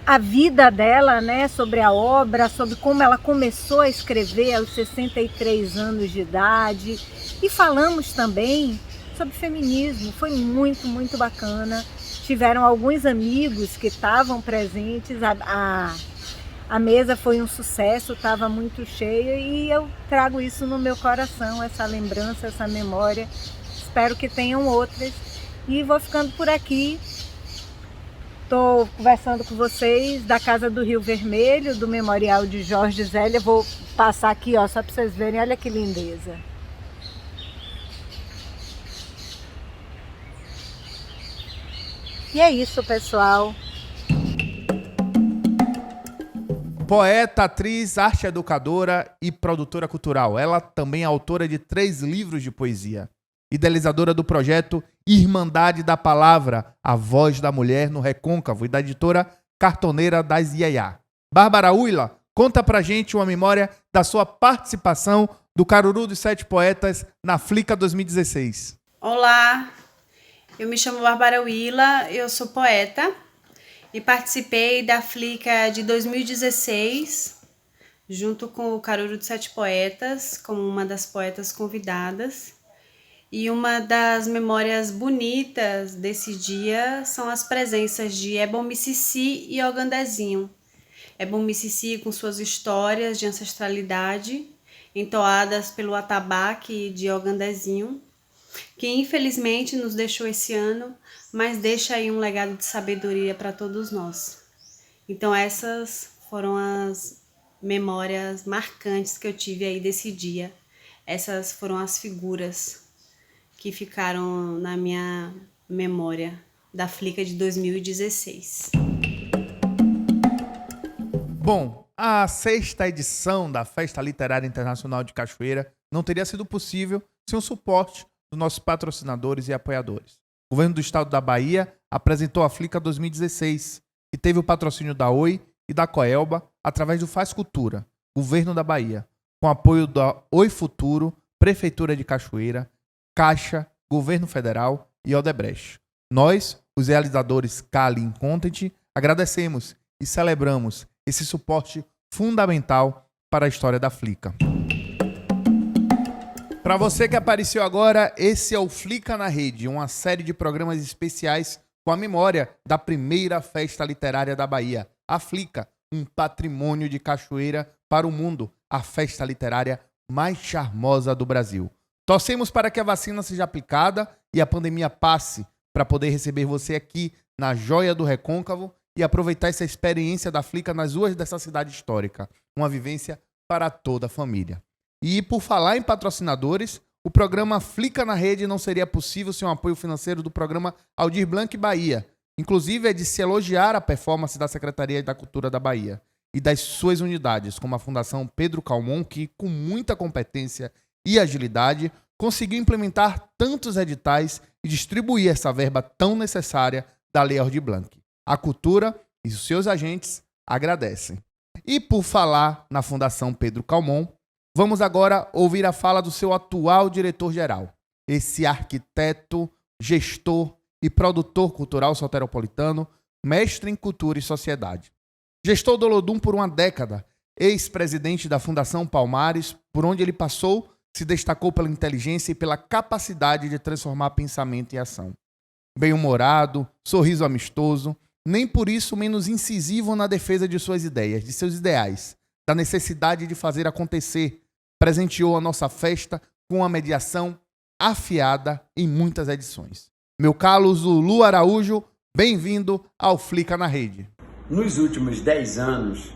a vida dela, né, sobre a obra, sobre como ela começou a escrever aos 63 anos de idade. E falamos também sobre feminismo, foi muito, muito bacana. Tiveram alguns amigos que estavam presentes, a mesa foi um sucesso, estava muito cheia e eu trago isso no meu coração, essa lembrança, essa memória. Espero que tenham outras e vou ficando por aqui. Estou conversando com vocês da Casa do Rio Vermelho, do Memorial de Jorge Zélia. Vou passar aqui, ó, só para vocês verem, olha que lindeza. E é isso, pessoal. Poeta, atriz, arte educadora e produtora cultural. Ela também é autora de 3 livros de poesia. Idealizadora do projeto Irmandade da Palavra, a voz da mulher no Recôncavo, e da editora Cartoneira das Iaiá. Bárbara Uila, conta pra gente uma memória da sua participação do Caruru dos 7 Poetas na Flica 2016. Olá, eu me chamo Bárbara Uila, eu sou poeta e participei da Flica de 2016, junto com o Caruru dos 7 Poetas, como uma das poetas convidadas. E uma das memórias bonitas desse dia são as presenças de Ebon Mississi e Ogandezinho. Ebon Mississi com suas histórias de ancestralidade, entoadas pelo atabaque de Ogandezinho, que infelizmente nos deixou esse ano, mas deixa aí um legado de sabedoria para todos nós. Então essas foram as memórias marcantes que eu tive aí desse dia. Essas foram as figuras que ficaram na minha memória da Flica de 2016. Bom, a 6ª edição da Festa Literária Internacional de Cachoeira não teria sido possível sem o suporte dos nossos patrocinadores e apoiadores. O governo do estado da Bahia apresentou a Flica 2016, que teve o patrocínio da Oi e da Coelba através do Faz Cultura, governo da Bahia, com apoio da Oi Futuro, Prefeitura de Cachoeira, Caixa, Governo Federal e Odebrecht. Nós, os realizadores Kalin Content, agradecemos e celebramos esse suporte fundamental para a história da Flica. Para você que apareceu agora, esse é o Flica na Rede, uma série de programas especiais com a memória da primeira festa literária da Bahia, a Flica, um patrimônio de Cachoeira para o mundo, a festa literária mais charmosa do Brasil. Torcemos para que a vacina seja aplicada e a pandemia passe para poder receber você aqui na Joia do Recôncavo e aproveitar essa experiência da Flica nas ruas dessa cidade histórica. Uma vivência para toda a família. E por falar em patrocinadores, o programa Flica na Rede não seria possível sem o apoio financeiro do programa Aldir Blanc Bahia. Inclusive é de se elogiar a performance da Secretaria da Cultura da Bahia e das suas unidades, como a Fundação Pedro Calmon, que com muita competência e agilidade, conseguiu implementar tantos editais e distribuir essa verba tão necessária da Lei Aldir Blanc. A cultura e os seus agentes agradecem. E por falar na Fundação Pedro Calmon, vamos agora ouvir a fala do seu atual diretor-geral, esse arquiteto, gestor e produtor cultural soteropolitano, mestre em cultura e sociedade. Gestor do Olodum por uma década, ex-presidente da Fundação Palmares, por onde ele passou, se destacou pela inteligência e pela capacidade de transformar pensamento em ação. Bem-humorado, sorriso amistoso, nem por isso menos incisivo na defesa de suas ideias, de seus ideais, da necessidade de fazer acontecer, presenteou a nossa festa com uma mediação afiada em muitas edições. Meu caro Zulu Araújo, bem-vindo ao Flica na Rede. Nos últimos 10 anos,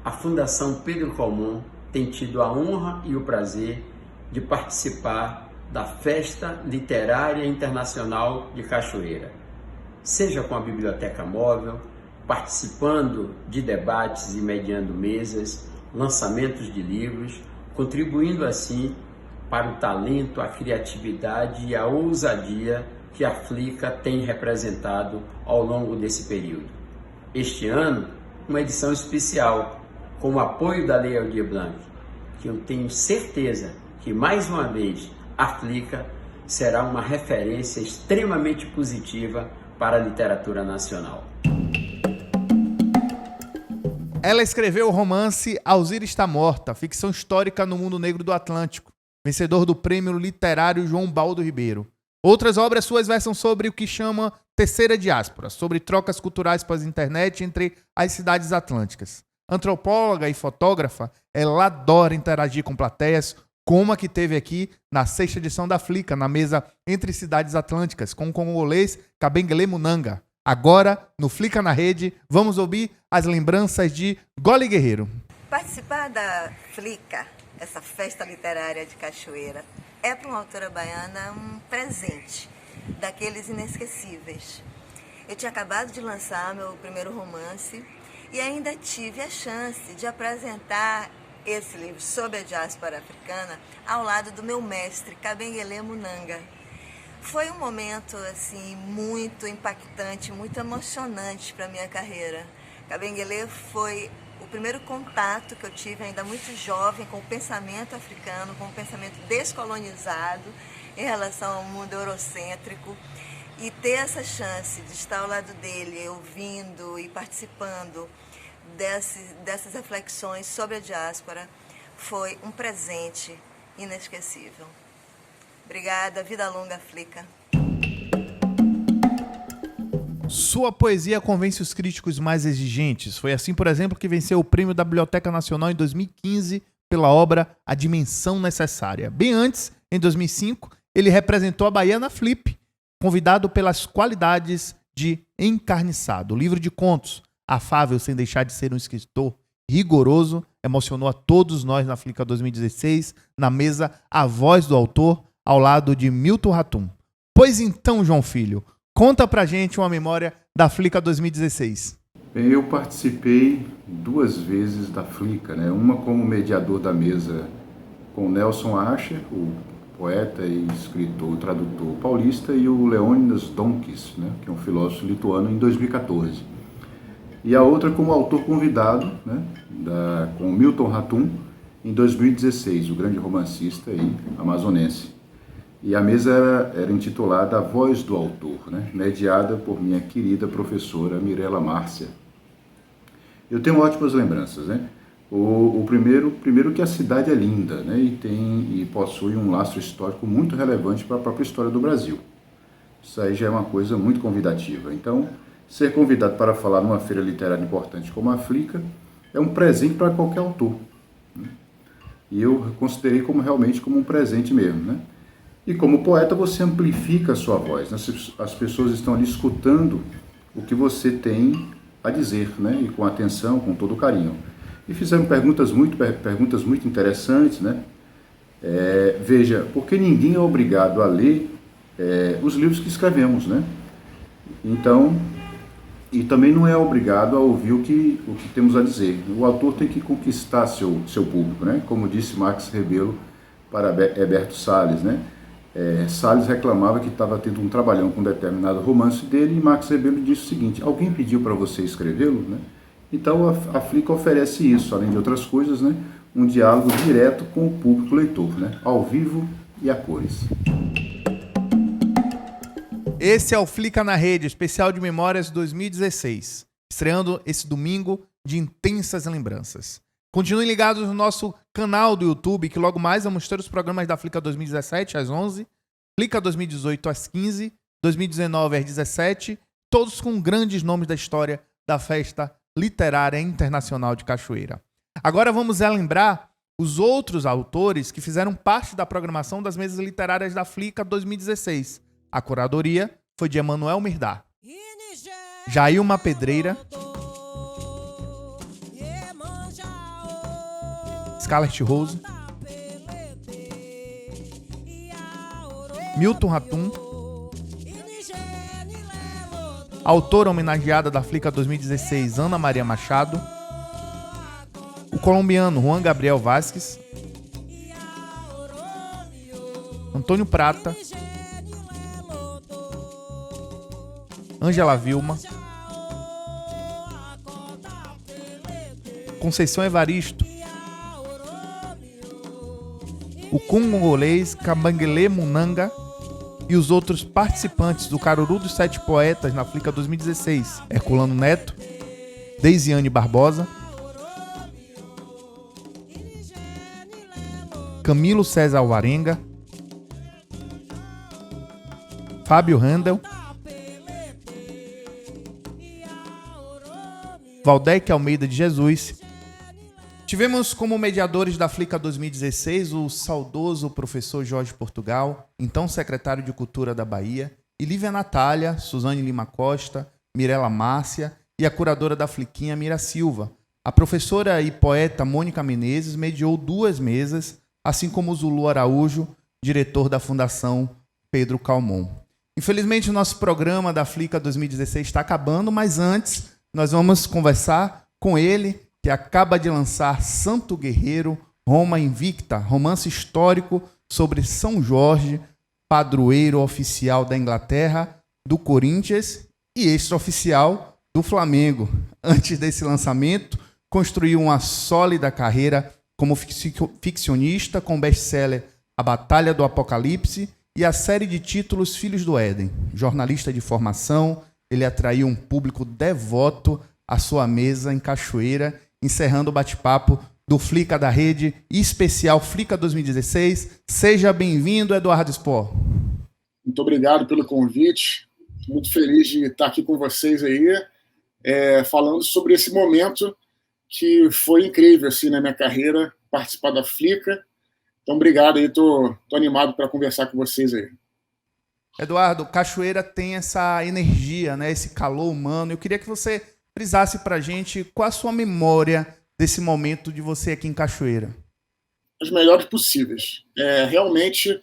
a Fundação Pedro Calmon tem tido a honra e o prazer de participar da Festa Literária Internacional de Cachoeira, seja com a biblioteca móvel, participando de debates e mediando mesas, lançamentos de livros, contribuindo assim para o talento, a criatividade e a ousadia que a Flica tem representado ao longo desse período. Este ano, uma edição especial, com o apoio da Lei Aldir Blanc, que eu tenho certeza que, mais uma vez, a Flica será uma referência extremamente positiva para a literatura nacional. Ela escreveu o romance Alzira Está Morta, ficção histórica no mundo negro do Atlântico, vencedor do Prêmio Literário João Baldo Ribeiro. Outras obras suas versam sobre o que chama Terceira Diáspora, sobre trocas culturais pós-internet entre as cidades atlânticas. Antropóloga e fotógrafa, ela adora interagir com plateias, como a que teve aqui na 6ª edição da Flica, na mesa Entre Cidades Atlânticas, com o congolês Kabengele Munanga. Agora, no Flica na Rede, vamos ouvir as lembranças de Goli Guerreiro. Participar da Flica, essa festa literária de Cachoeira, é para uma autora baiana um presente, daqueles inesquecíveis. Eu tinha acabado de lançar meu primeiro romance e ainda tive a chance de apresentar esse livro sobre a diáspora africana ao lado do meu mestre, Kabengele Munanga. Foi um momento assim muito impactante, muito emocionante para a minha carreira. Kabengele foi o primeiro contato que eu tive, ainda muito jovem, com o pensamento africano, com o pensamento descolonizado em relação ao mundo eurocêntrico. E ter essa chance de estar ao lado dele, ouvindo e participando dessas reflexões sobre a diáspora, foi um presente inesquecível. Obrigada, vida longa, Flica. Sua poesia convence os críticos mais exigentes. Foi assim, por exemplo, que venceu o Prêmio da Biblioteca Nacional em 2015 pela obra A Dimensão Necessária. Bem antes, em 2005, ele representou a Bahia na Flip, convidado pelas qualidades de Encarniçado. O livro de contos, afável sem deixar de ser um escritor rigoroso, emocionou a todos nós na Flica 2016, na mesa A Voz do Autor, ao lado de Milton Ratum. Pois então, João Filho, conta pra gente uma memória da Flica 2016. Bem, eu participei 2 vezes da Flica, né? Uma como mediador da mesa com Nelson Ascher, o poeta e escritor, tradutor paulista, e o Leônidas Donskis, né? Que é um filósofo lituano, em 2014. E a outra como autor convidado, né? Com Milton Ratum, em 2016, o grande romancista e amazonense. E a mesa era intitulada A Voz do Autor, né? Mediada por minha querida professora Mirella Márcia. Eu tenho ótimas lembranças, né? O primeiro que a cidade é linda, né? E possui um laço histórico muito relevante para a própria história do Brasil. Isso aí já é uma coisa muito convidativa. Então, ser convidado para falar numa feira literária importante como a Flica é um presente para qualquer autor, né? E eu considerei realmente como um presente mesmo, né? E como poeta você amplifica a sua voz, né? As pessoas estão ali escutando o que você tem a dizer, né? E com atenção, com todo carinho. E fizeram perguntas muito interessantes, né? Veja, porque ninguém é obrigado a ler os livros que escrevemos, né? Então, e também não é obrigado a ouvir o que temos a dizer. O autor tem que conquistar seu público, né? Como disse Max Rebelo para Heberto Salles, né? Salles reclamava que estava tendo um trabalhão com um determinado romance dele e Max Rebelo disse o seguinte: alguém pediu para você escrevê-lo, né? Então a Flica oferece isso, além de outras coisas, né? Um diálogo direto com o público leitor, né? Ao vivo e a cores. Esse é o Flica na Rede, especial de Memórias 2016, estreando esse domingo de intensas lembranças. Continuem ligados no nosso canal do YouTube, que logo mais vamos ter os programas da Flica 2017 às 11, Flica 2018 às 15, 2019 às 17, todos com grandes nomes da história da Festa Literária Internacional de Cachoeira. Agora vamos relembrar os outros autores que fizeram parte da programação das mesas literárias da Flica 2016. A curadoria foi de Emanuel Mirdá, Jailma Pedreira, Scarlett Rose, Milton Ratum. A autora homenageada da Flica 2016, Ana Maria Machado. O colombiano Juan Gabriel Vázquez. Antônio Prata. Ângela Vilma. Conceição Evaristo. O congolês Kabanguele Munanga e os outros participantes do Caruru dos Sete Poetas na Flica 2016, Herculano Neto, Deisiane Barbosa, Camilo César Alvarenga, Fábio Handel, Valdec Almeida de Jesus. Tivemos como mediadores da Flica 2016 o saudoso professor Jorge Portugal, então secretário de Cultura da Bahia, e Lívia Natália, Suzane Lima Costa, Mirela Márcia e a curadora da Fliquinha, Mira Silva. A professora e poeta Mônica Menezes mediou 2 mesas, assim como o Zulu Araújo, diretor da Fundação Pedro Calmon. Infelizmente, o nosso programa da Flica 2016 está acabando, mas antes nós vamos conversar com ele, que acaba de lançar Santo Guerreiro, Roma Invicta, romance histórico sobre São Jorge, padroeiro oficial da Inglaterra, do Corinthians e extraoficial do Flamengo. Antes desse lançamento, construiu uma sólida carreira como ficcionista, com best-seller A Batalha do Apocalipse e a série de títulos Filhos do Éden. Jornalista de formação, ele atraiu um público devoto à sua mesa em Cachoeira, encerrando o bate-papo do Flica da Rede, especial Flica 2016. Seja bem-vindo, Eduardo Spohr. Muito obrigado pelo convite. Muito feliz de estar aqui com vocês aí, falando sobre esse momento que foi incrível assim, na minha carreira, participar da Flica. Então, obrigado aí, estou animado para conversar com vocês aí. Eduardo, Cachoeira tem essa energia, né, esse calor humano. Eu queria que você frisasse para a gente qual a sua memória desse momento de você aqui em Cachoeira. As melhores possíveis. Realmente,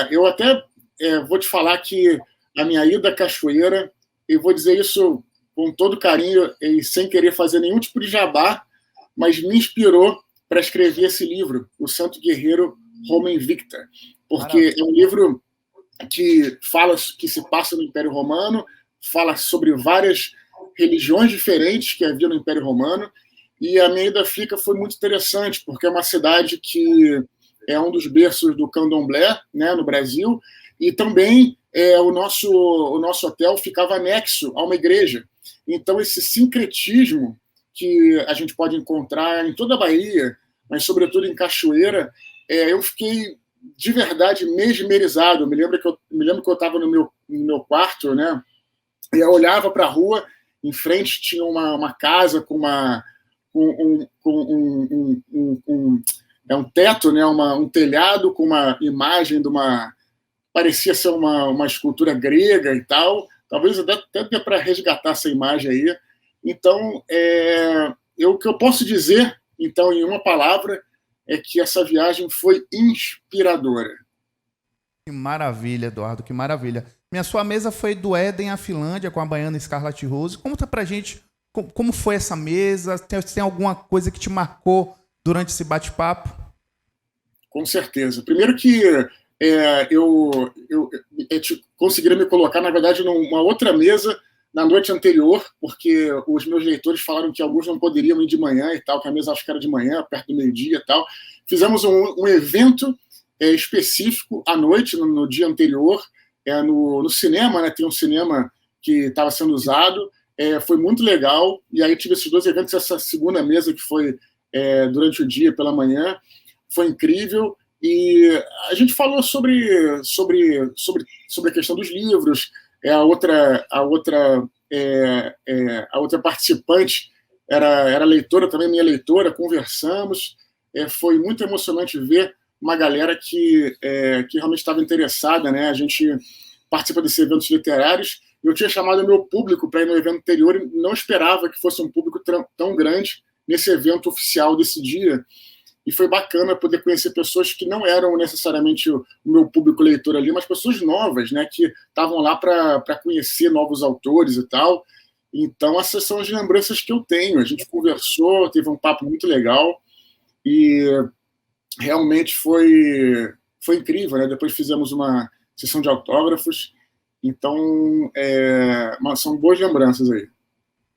eu até vou te falar que a minha ida à Cachoeira, eu vou dizer isso com todo carinho e sem querer fazer nenhum tipo de jabá, mas me inspirou para escrever esse livro, O Santo Guerreiro, Roma Invicta, porque é um livro que se passa no Império Romano, fala sobre várias religiões diferentes que havia no Império Romano, e a minha ida à Flica foi muito interessante, porque é uma cidade que é um dos berços do candomblé, né, no Brasil, e também o nosso hotel ficava anexo a uma igreja. Então, esse sincretismo que a gente pode encontrar em toda a Bahia, mas sobretudo em Cachoeira, eu fiquei de verdade mesmerizado. Eu me lembro que eu estava no meu quarto, né, e eu olhava para a rua, em frente tinha uma casa com um teto, né, um telhado com uma imagem de parecia ser uma escultura grega e tal. Talvez até dê para resgatar essa imagem aí. Então, o que eu posso dizer, então, em uma palavra, é que essa viagem foi inspiradora. Que maravilha, Eduardo, que maravilha. Sua mesa foi do Éden à Finlândia, com a baiana Scarlett Rose. Conta pra gente como foi essa mesa, tem alguma coisa que te marcou durante esse bate-papo? Com certeza. Primeiro que eu conseguiria me colocar, na verdade, numa outra mesa na noite anterior, porque os meus leitores falaram que alguns não poderiam ir de manhã e tal, que a mesa acho que era de manhã, perto do meio-dia e tal. Fizemos um evento específico à noite, no dia anterior, no cinema, né? Tem um cinema que estava sendo usado, foi muito legal, e aí tive esses 2 eventos, essa segunda mesa que foi durante o dia, pela manhã, foi incrível, e a gente falou sobre a questão dos livros. A outra participante era leitora também, minha leitora, conversamos. Foi muito emocionante ver uma galera que realmente estava interessada, né? A gente participa desses eventos literários. Eu tinha chamado o meu público para ir no evento anterior e não esperava que fosse um público tão grande nesse evento oficial desse dia. e foi bacana poder conhecer pessoas que não eram necessariamente o meu público leitor ali, mas pessoas novas, né, que estavam lá para conhecer novos autores e tal. Então, essas são as lembranças que eu tenho. A gente conversou, teve um papo muito legal e realmente foi incrível, né? Depois fizemos uma sessão de autógrafos. Então, são boas lembranças aí.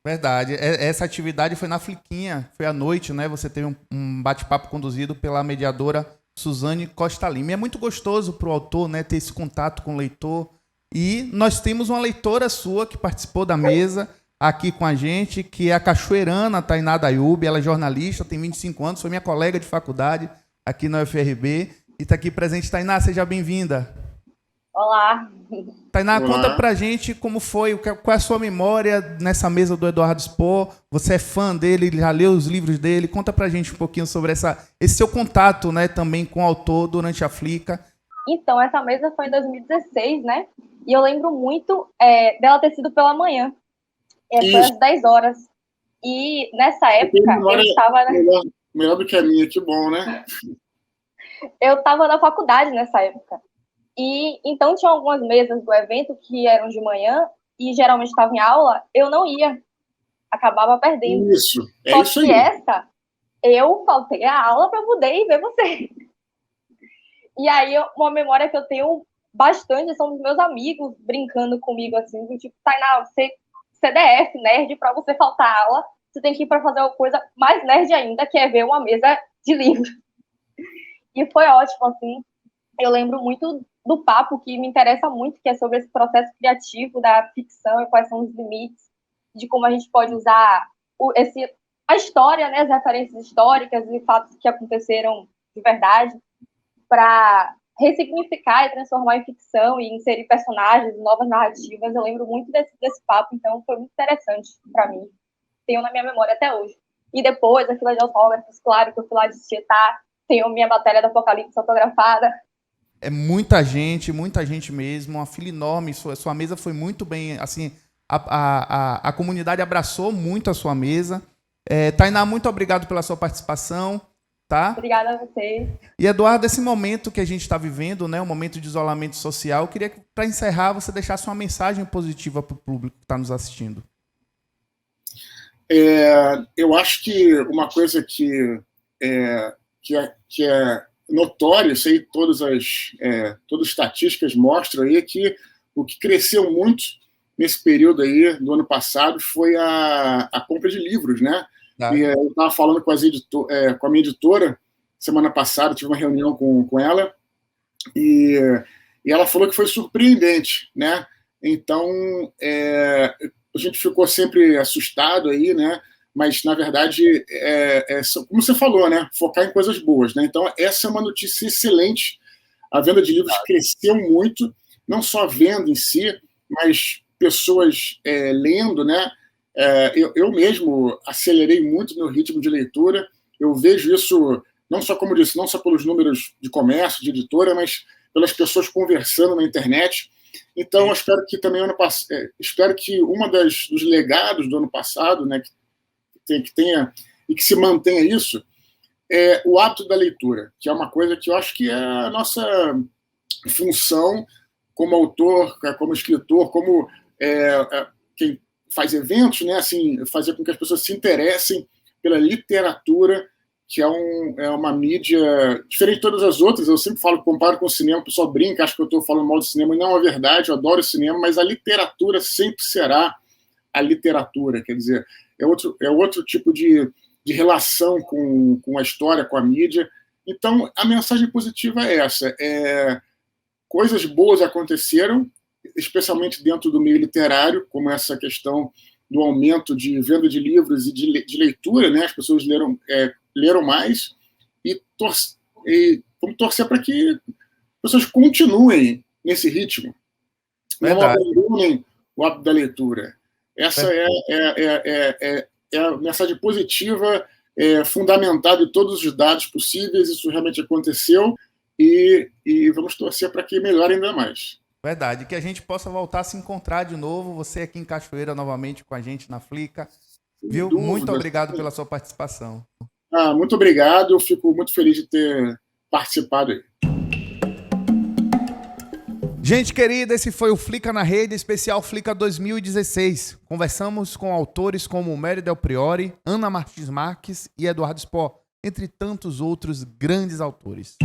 Verdade. Essa atividade foi na Fliquinha, foi à noite, né? Você teve um bate-papo conduzido pela mediadora Suzane Costa Lima. E é muito gostoso para o autor, né, ter esse contato com o leitor. E nós temos uma leitora sua que participou da mesa aqui com a gente, que é a cachoeirana Tainá Dayub. Ela é jornalista, tem 25 anos, foi minha colega de faculdade aqui na UFRB e está aqui presente. Tainá, seja bem-vinda. Olá. Tainá, conta pra gente como foi, qual é a sua memória nessa mesa do Eduardo Spohr. Você é fã dele, já leu os livros dele. Conta pra gente um pouquinho sobre esse seu contato, né, também com o autor durante a Flica. Então, essa mesa foi em 2016, né? E eu lembro muito dela ter sido pela manhã. Foi às 10 horas. E nessa época, eu estava... Melhor do que a minha, que bom, né? Eu estava na faculdade nessa época. E então tinha algumas mesas do evento que eram de manhã e geralmente estava em aula, eu não ia. Acabava perdendo. Isso, Só isso que aí. essa, eu faltei a aula para poder ir ver você. E aí, uma memória que eu tenho bastante são dos meus amigos brincando comigo, assim, tipo, Tainá, você CDF, nerd, para você faltar a aula, você tem que ir para fazer uma coisa mais nerd ainda, que é ver uma mesa de livro. E foi ótimo, assim. Eu lembro muito do papo que me interessa muito, que é sobre esse processo criativo da ficção e quais são os limites, de como a gente pode usar a história, né, as referências históricas e fatos que aconteceram de verdade para ressignificar e transformar em ficção e inserir personagens, novas narrativas. Eu lembro muito desse papo, então foi muito interessante para mim. Tenho na minha memória até hoje. E depois, a fila de autógrafos, claro que eu fui lá de Tietá, tenho minha matéria do Apocalipse autografada. É muita gente mesmo, uma fila enorme. Sua mesa foi muito bem, assim, a comunidade abraçou muito a sua mesa. Tainá, muito obrigado pela sua participação. Tá? Obrigada a vocês. E, Eduardo, esse momento que a gente está vivendo, né, um momento de isolamento social, eu queria que, para encerrar, você deixasse uma mensagem positiva para o público que está nos assistindo. Eu acho que uma coisa que é notória, isso aí todas as estatísticas mostram aí, é que o que cresceu muito nesse período aí do ano passado foi a compra de livros, né? E eu estava falando com a minha editora semana passada, tive uma reunião com ela, e ela falou que foi surpreendente, né? Então, a gente ficou sempre assustado aí, né? Mas, na verdade, como você falou, né? Focar em coisas boas, né? Então, essa é uma notícia excelente. A venda de livros cresceu muito, não só a venda em si, mas pessoas lendo, né? Eu mesmo acelerei muito meu ritmo de leitura. Eu vejo isso, não só, como disse, não só pelos números de comércio, de editora, mas pelas pessoas conversando na internet. Então, eu espero que também espero que dos legados do ano passado, né, que tenha e que se mantenha isso, é o hábito da leitura, que é uma coisa que eu acho que é a nossa função como autor, como escritor, como quem faz eventos, né, assim, fazer com que as pessoas se interessem pela literatura, que é uma mídia diferente de todas as outras. Eu sempre comparo com o cinema, o pessoal brinca, acha que eu estou falando mal do cinema, e não é verdade, eu adoro o cinema, mas a literatura sempre será a literatura, quer dizer, é outro tipo de relação com a história, com a mídia. Então, a mensagem positiva é essa, coisas boas aconteceram, especialmente dentro do meio literário, como essa questão do aumento de venda de livros e de leitura, né? As pessoas leram mais, e vamos torcer para que as pessoas continuem nesse ritmo, não abandonem o hábito da leitura. Essa é a mensagem positiva, fundamentada em todos os dados possíveis. Isso realmente aconteceu, e vamos torcer para que melhore ainda mais. Verdade, que a gente possa voltar a se encontrar de novo, você aqui em Cachoeira novamente com a gente na Flica, viu? Muito obrigado pela sua participação. Muito obrigado, eu fico muito feliz de ter participado aí. Gente querida, esse foi o Flica na Rede, especial Flica 2016. Conversamos com autores como Mério Del Priore, Ana Martins Marques e Eduardo Spohr, entre tantos outros grandes autores.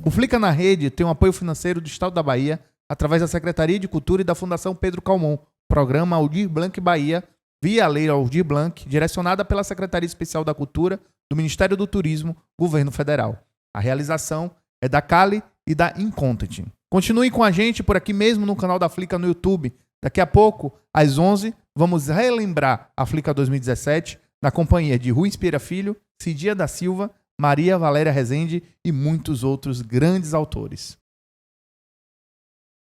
O Flica na Rede tem um apoio financeiro do Estado da Bahia, através da Secretaria de Cultura e da Fundação Pedro Calmon, programa Aldir Blanc Bahia, via Lei Aldir Blanc, direcionada pela Secretaria Especial da Cultura do Ministério do Turismo, Governo Federal. A realização é da Cali e da Incontent. Continue com a gente por aqui mesmo no canal da Flica no YouTube. Daqui a pouco, às 11, vamos relembrar a Flica 2017 na companhia de Rui Inspira Filho, Cidia da Silva, Maria Valéria Rezende e muitos outros grandes autores.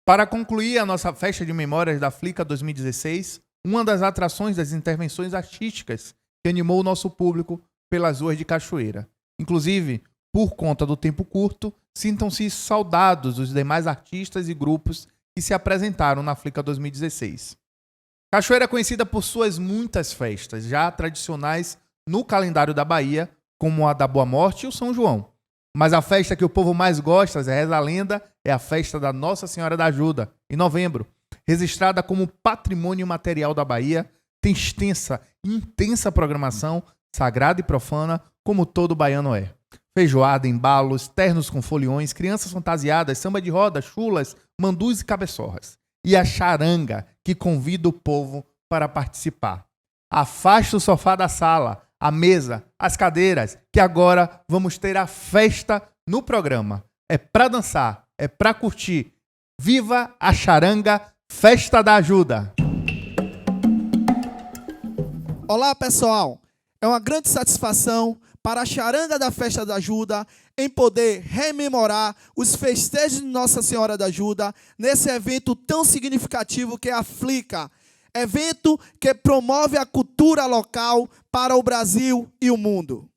Para concluir a nossa festa de memórias da Flica 2016, uma das atrações das intervenções artísticas que animou o nosso público pelas ruas de Cachoeira. Inclusive, por conta do tempo curto, sintam-se saudados os demais artistas e grupos que se apresentaram na Flica 2016. Cachoeira é conhecida por suas muitas festas, já tradicionais no calendário da Bahia, como a da Boa Morte e o São João. Mas a festa que o povo mais gosta, reza a lenda, é a festa da Nossa Senhora da Ajuda, em novembro. Registrada como Patrimônio Material da Bahia, tem extensa e intensa programação, sagrada e profana, como todo baiano é. Feijoada, embalos, ternos com foliões, crianças fantasiadas, samba de roda, chulas, mandus e cabeçorras. E a charanga, que convida o povo para participar. Afasta o sofá da sala, a mesa, as cadeiras, que agora vamos ter a festa no programa. É pra dançar, é pra curtir. Viva a charanga, Festa da Ajuda! Olá, pessoal! É uma grande satisfação para a charanga da Festa da Ajuda em poder rememorar os festejos de Nossa Senhora da Ajuda nesse evento tão significativo que é a Flica. Evento que promove a cultura local para o Brasil e o mundo.